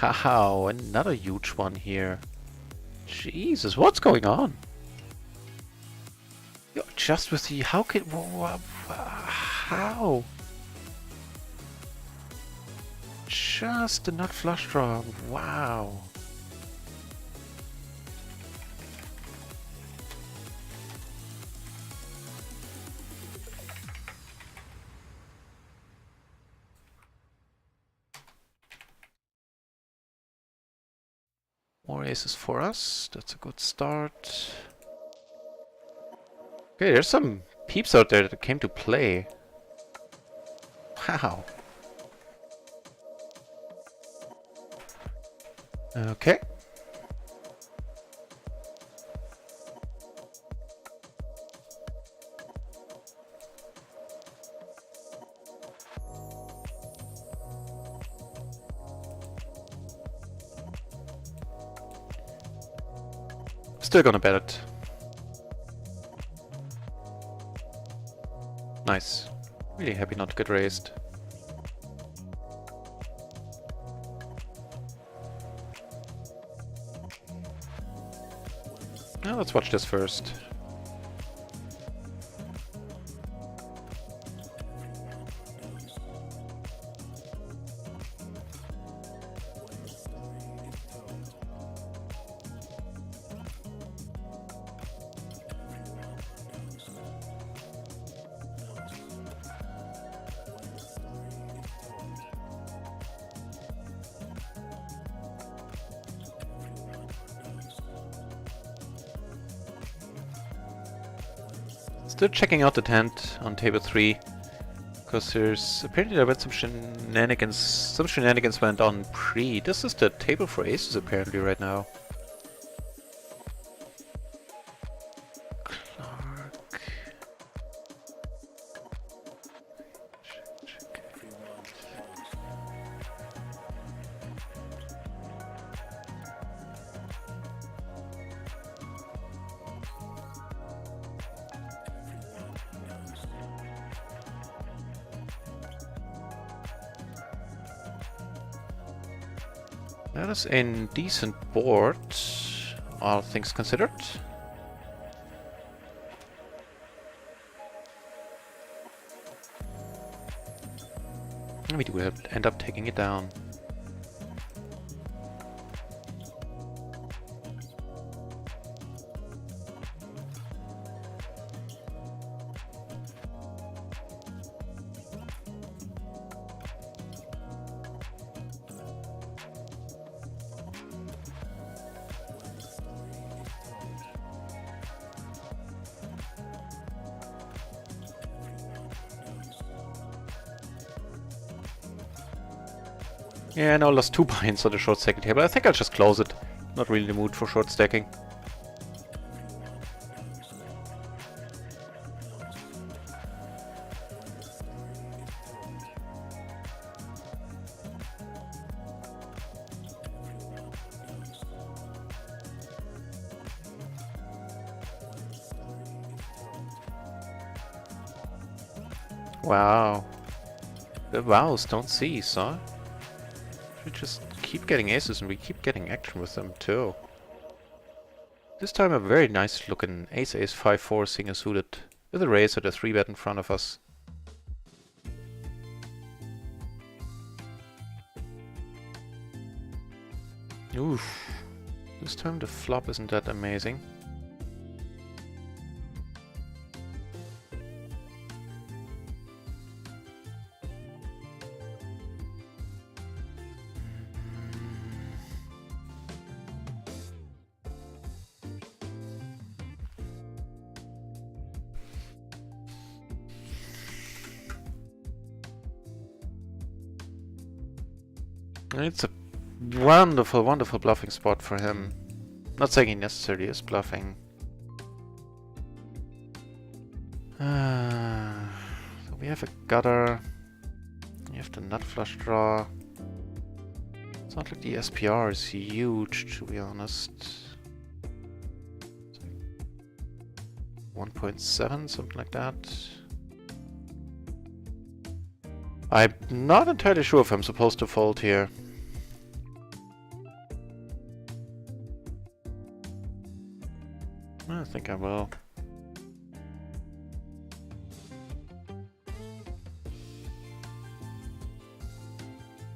A: Wow, another huge one here. Jesus, what's going on? You're just with the... How can... How? Just a nut flush draw. Wow. More aces for us. That's a good start. Okay, there's some peeps out there that came to play. Wow. Okay. Still gonna bet it. Nice. Really happy not to get raised. Now let's watch this first. Still checking out the tent on table 3, because there's apparently there were some shenanigans. Some shenanigans went on pre. This is the table for aces apparently right now. Clark. That is a decent board, all things considered. We do end up taking it down. Yeah, I know I lost 2 points on the short stacking table. I think I'll just close it. Not really in the mood for short stacking. Wow. The wows don't cease, huh? We just keep getting aces and we keep getting action with them too. This time a very nice looking ace-ace 5-4 single suited with a raise at a 3-bet in front of us. Oof. This time the flop isn't that amazing. It's a wonderful, wonderful bluffing spot for him. Not saying he necessarily is bluffing. So we have a gutter. You have the nut flush draw. It's not like the SPR is huge, to be honest. 1.7, something like that. I'm not entirely sure if I'm supposed to fold here. I think I will.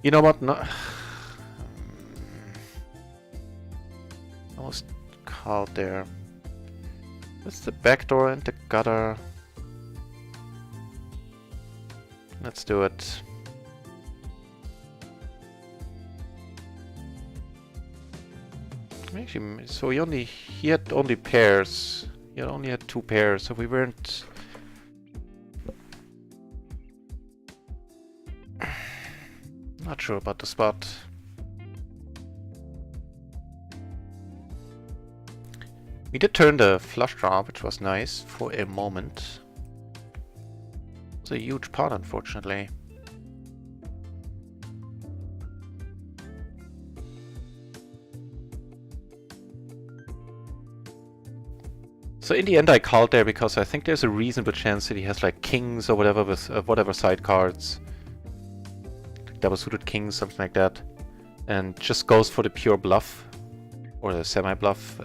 A: You know what? No. Almost called there. That's the back door and the gutter. Let's do it. Actually, so he had only pairs. He only had 2 pairs, so we weren't. Not sure about the spot. We did turn the flush draw, which was nice for a moment. It's a huge pot, unfortunately. So in the end I called there because I think there's a reasonable chance that he has like kings or whatever with whatever side cards. Like double suited kings, something like that. And just goes for the pure bluff. Or the semi-bluff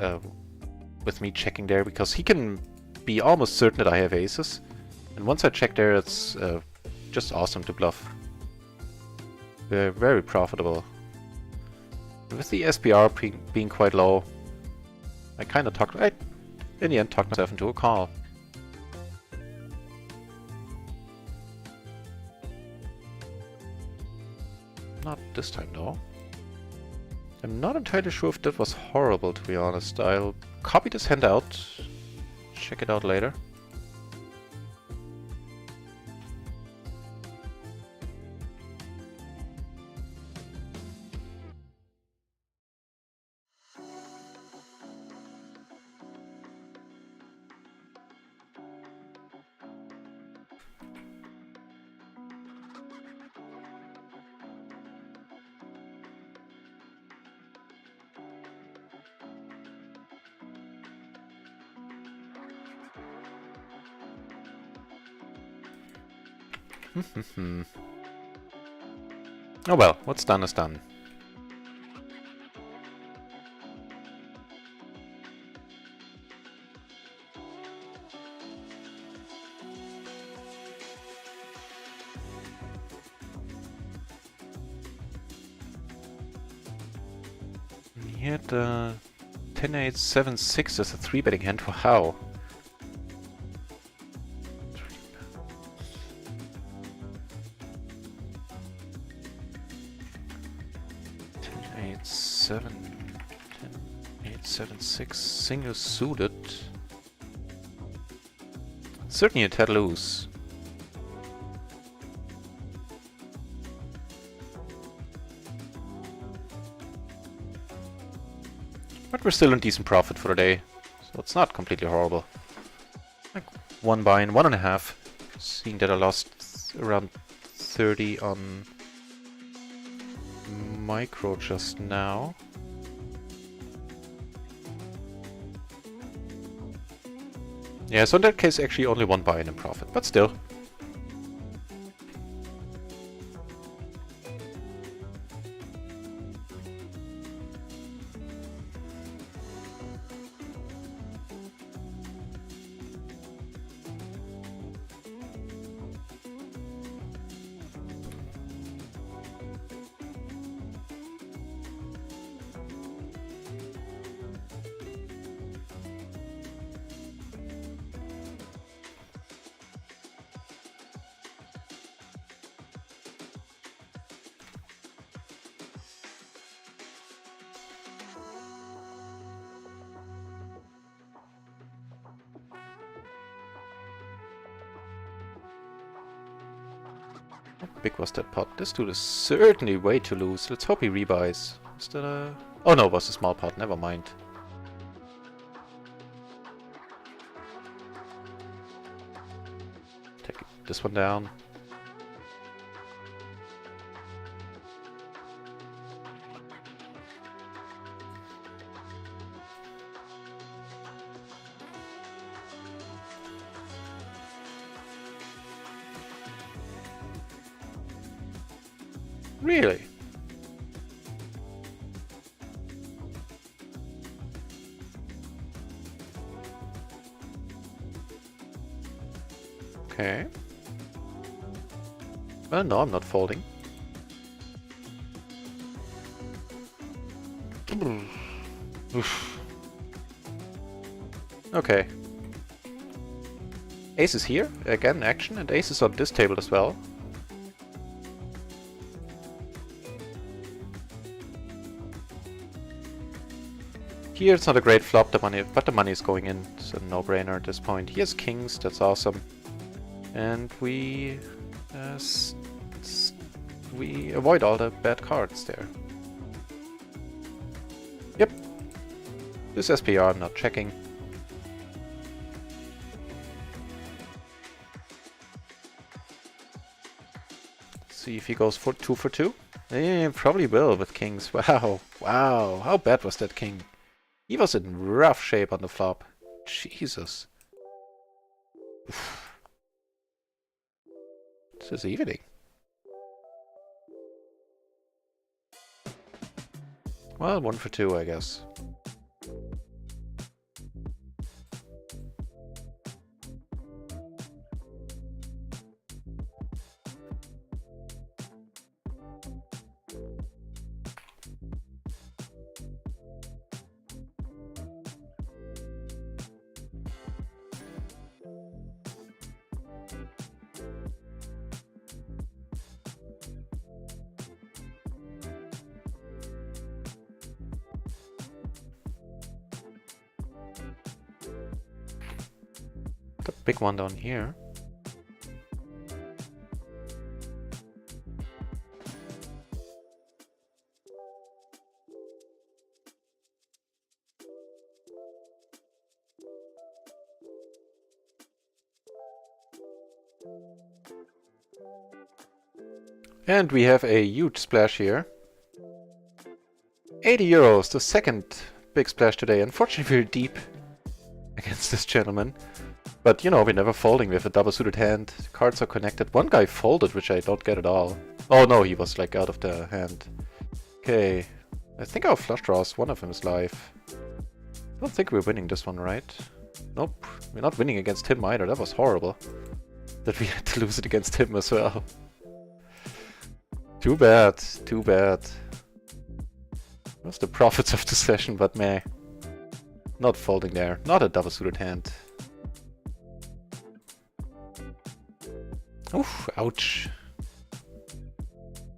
A: with me checking there because he can be almost certain that I have aces. And once I check there, it's just awesome to bluff. Very, very profitable. With the SPR being quite low, I kind of in the end talked myself into a call. Not this time though. I'm not entirely sure if that was horrible, to be honest. I'll copy this hand out, check it out later. Oh well, what's done is done. He had 10-8-7-6 as a 3-betting hand. Wow. Seven, 10, 8, 7, 6, single suited. Certainly a tad loose. But we're still in decent profit for the day, so it's not completely horrible. Like 1 buy in 1.5, seeing that I lost around 30 on micro just now. Yeah, so in that case actually only 1 buy-in in profit, but still. How big was that pot? This dude is certainly way too loose. Let's hope he rebuys. Is that a... Oh no, it was a small pot. Never mind. Take this one down. Really? Okay. Well, no, I'm not folding. Oof. Okay. Ace is here, again action, and ace is on this table as well. Here it's not a great flop, but the money is going in. It's a no-brainer at this point. He has kings, that's awesome. And we avoid all the bad cards there. Yep. This SPR I'm not checking. See if he goes for 2 for 2. Eh, probably will with kings. Wow. Wow. How bad was that king? He was in rough shape on the flop. Jesus. Oof. This is evening. Well, 1 for 2, I guess. The big one down here. And we have a huge splash here. 80 euros, the second big splash today. Unfortunately, we're deep against this gentleman. But, you know, we're never folding. We have a double suited hand. Cards are connected. One guy folded, which I don't get at all. Oh, no, he was, like, out of the hand. Okay. I think our flush draws, one of them is live. I don't think we're winning this one, right? Nope. We're not winning against him either. That was horrible. That we had to lose it against him as well. Too bad. Too bad. That's the profits of the session, but meh. Not folding there. Not a double suited hand. Oof, ouch.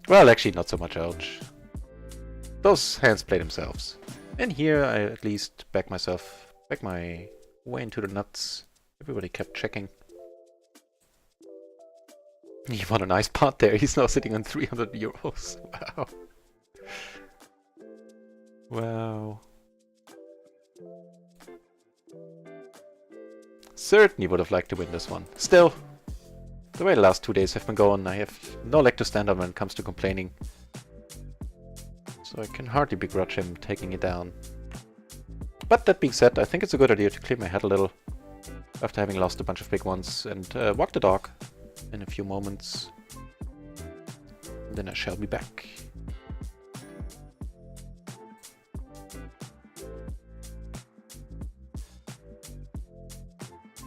A: Well, actually not so much ouch. Those hands play themselves. And here I at least back my way into the nuts. Everybody kept checking. He won a nice pot there. He's now sitting on 300 euros. Wow. Wow. Certainly would have liked to win this one. Still, the way the last 2 days have been going, I have no leg to stand on when it comes to complaining. So I can hardly begrudge him taking it down. But that being said, I think it's a good idea to clear my head a little after having lost a bunch of big ones and walk the dog in a few moments. Then I shall be back.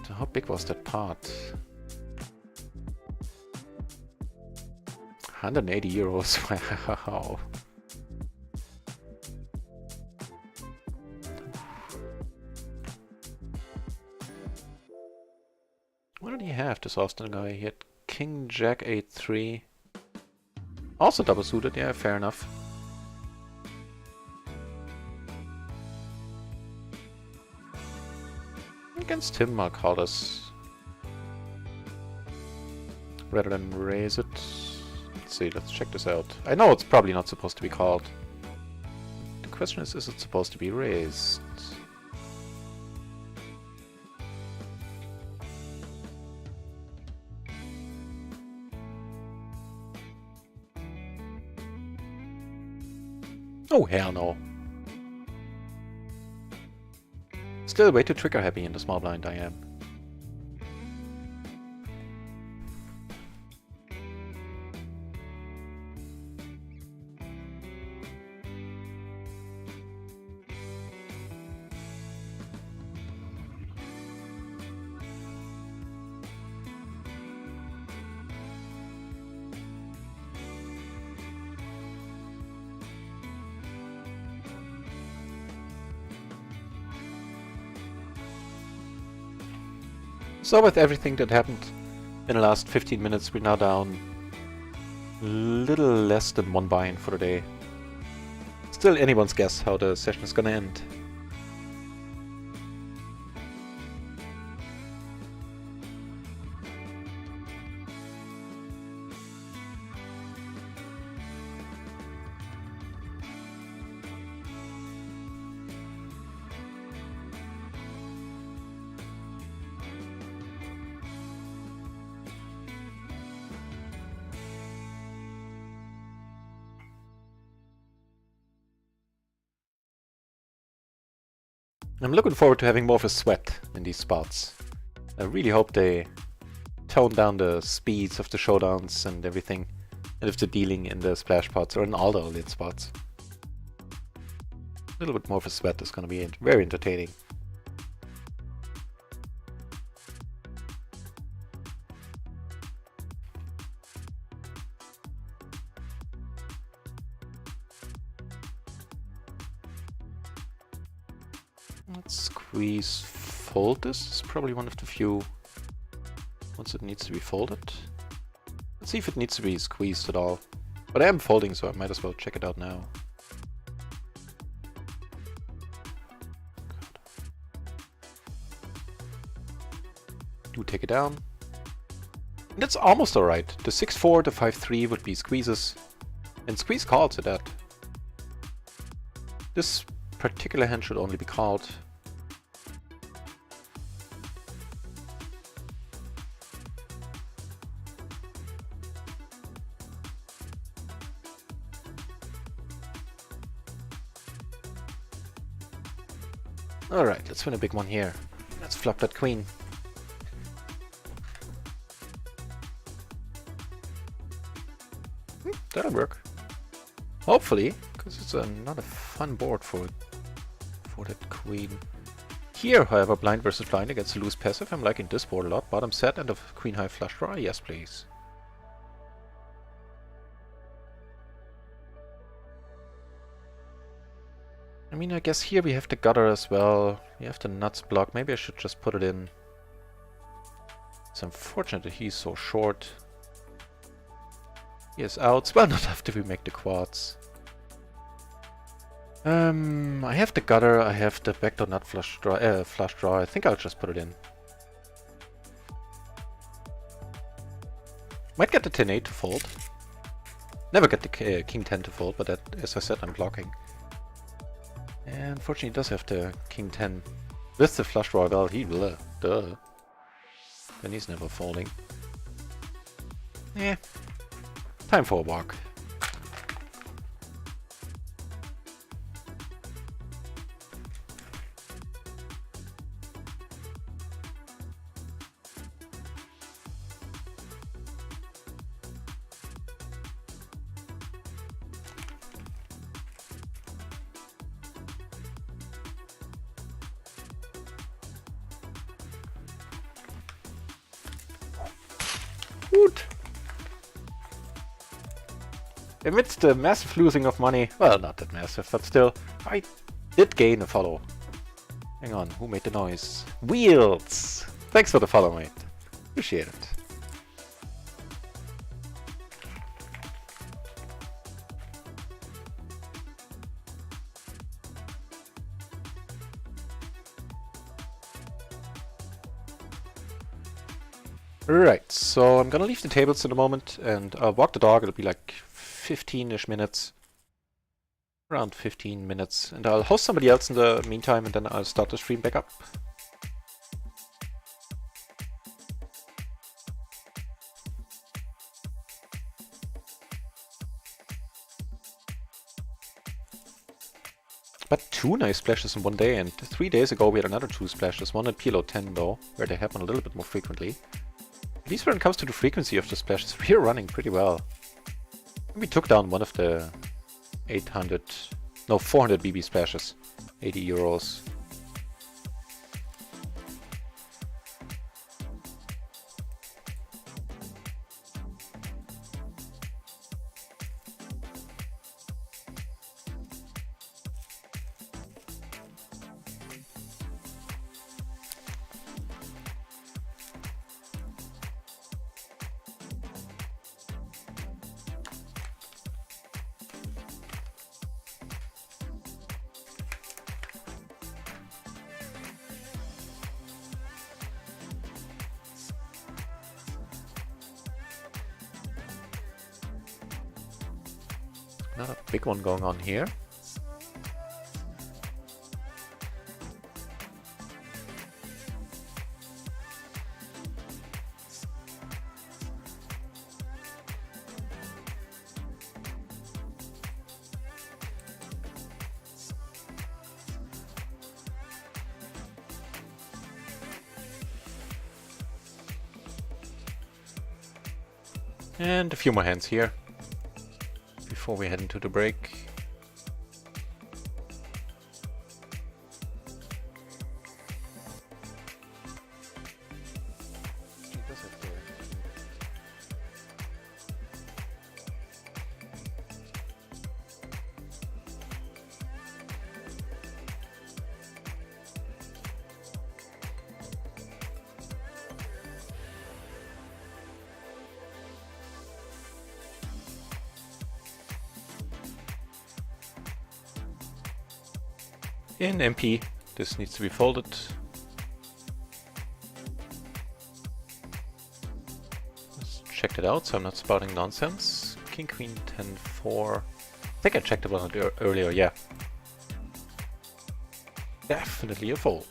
A: So how big was that pot? 180 euros. Wow. What did he have, this Austin guy? He had King, Jack, 8-3. Also double suited, yeah, fair enough. Against him, I'll call this. Rather than raise it. Let's see, let's check this out. I know it's probably not supposed to be called. The question is it supposed to be raised? Oh, hell no. Still way too trigger happy in the small blind I am. So with everything that happened in the last 15 minutes, we're now down a little less than 1 buy-in for the day. Still anyone's guess how the session is gonna end. I'm looking forward to having more of a sweat in these spots. I really hope they tone down the speeds of the showdowns and everything, and of the dealing in the splash pots or in all the lead spots. A little bit more of a sweat is going to be very entertaining. Let's squeeze fold this. It's probably one of the few ones that needs to be folded. Let's see if it needs to be squeezed at all. But I am folding, so I might as well check it out now. Do take it down. And that's almost alright. The 6-4, the 5-3 would be squeezes. And squeeze calls at that. This particular hand should only be called. Alright, let's win a big one here. Let's flop that queen. That'll work. Hopefully, because it's not a fun board for that queen. Here, however, blind versus blind against a loose passive. I'm liking this board a lot. Bottom set and a queen high flush draw. Yes, please. I mean, I guess here we have the gutter as well. We have the nuts block. Maybe I should just put it in. It's unfortunate that he's so short. He has outs. Well, not after we make the quads. I have the gutter. I have the backdoor nut flush draw. I think I'll just put it in. Might get the 10-8 to fold. Never get the king 10 to fold, but that, as I said, I'm blocking. And unfortunately, he does have the king 10 with the flush draw. Well, he will. Duh. Then he's never folding. Yeah. Time for a walk. Good. Amidst the massive losing of money, well, not that massive, but still, I did gain a follow. Hang on, who made the noise? Wheels! Thanks for the follow, mate. Appreciate it. Right, so I'm gonna leave the tables in a moment and I'll walk the dog. It'll be like 15-ish minutes. Around 15 minutes. And I'll host somebody else in the meantime and then I'll start the stream back up. But 2 nice splashes in one day, and 3 days ago we had another 2 splashes. One at PLO 10 though, where they happen a little bit more frequently. At least when it comes to the frequency of the splashes, we're running pretty well. We took down one of the 400 BB splashes. 80 euros. Not a big one going on here. And a few more hands here before we head into the break. In MP, this needs to be folded. Let's check it out so I'm not spouting nonsense. King, Queen, 10, 4. I think I checked it on it earlier, yeah. Definitely a fold.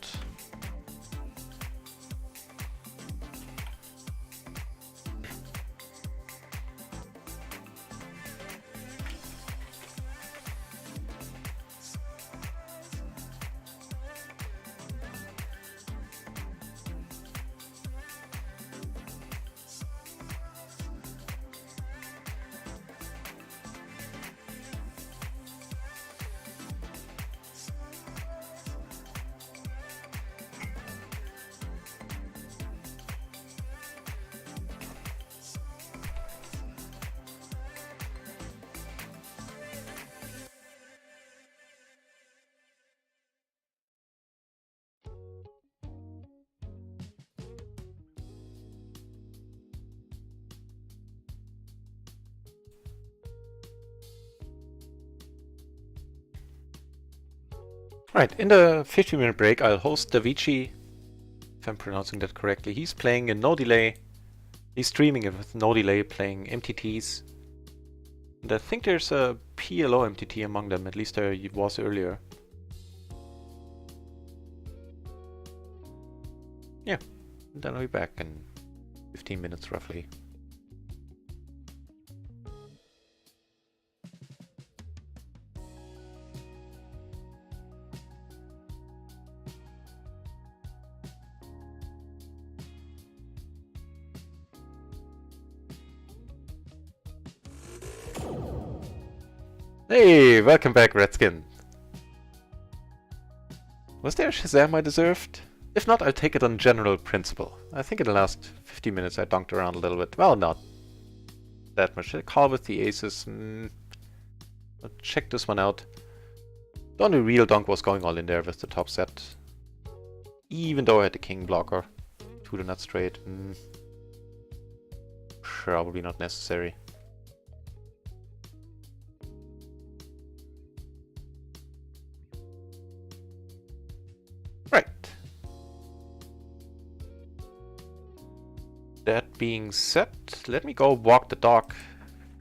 A: Right, in the 15-minute break, I'll host Davichi, if I'm pronouncing that correctly. He's playing in no delay. He's streaming it with no delay, playing MTTs. And I think there's a PLO MTT among them, at least there was earlier. Yeah, and then I'll be back in 15 minutes roughly. Hey, welcome back, Redskin. Was there a Shazam I deserved? If not, I'll take it on general principle. I think in the last 15 minutes I donked around a little bit. Well, not that much. A call with the aces. I'll check this one out. The only real donk was going all in there with the top set. Even though I had the king blocker. To the nut straight. Probably not necessary. Right. That being said, let me go walk the dog,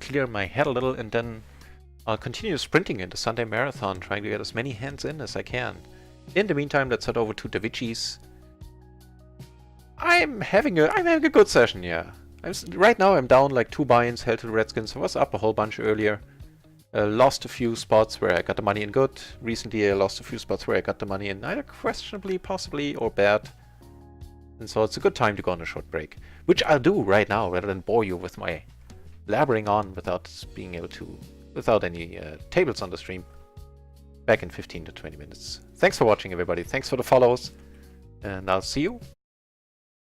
A: clear my head a little, and then I'll continue sprinting in the Sunday Marathon, trying to get as many hands in as I can. In the meantime, let's head over to Davichi's. I'm having a good session, yeah. Right now I'm down like 2 buy-ins, held to the Redskins. I was up a whole bunch earlier. Lost a few spots where I got the money in good. Recently I lost a few spots where I got the money in either questionably, possibly, or bad. And so it's a good time to go on a short break. Which I'll do right now, rather than bore you with my blabbering on without being able to... without any tables on the stream. Back in 15 to 20 minutes. Thanks for watching, everybody. Thanks for the follows. And I'll see you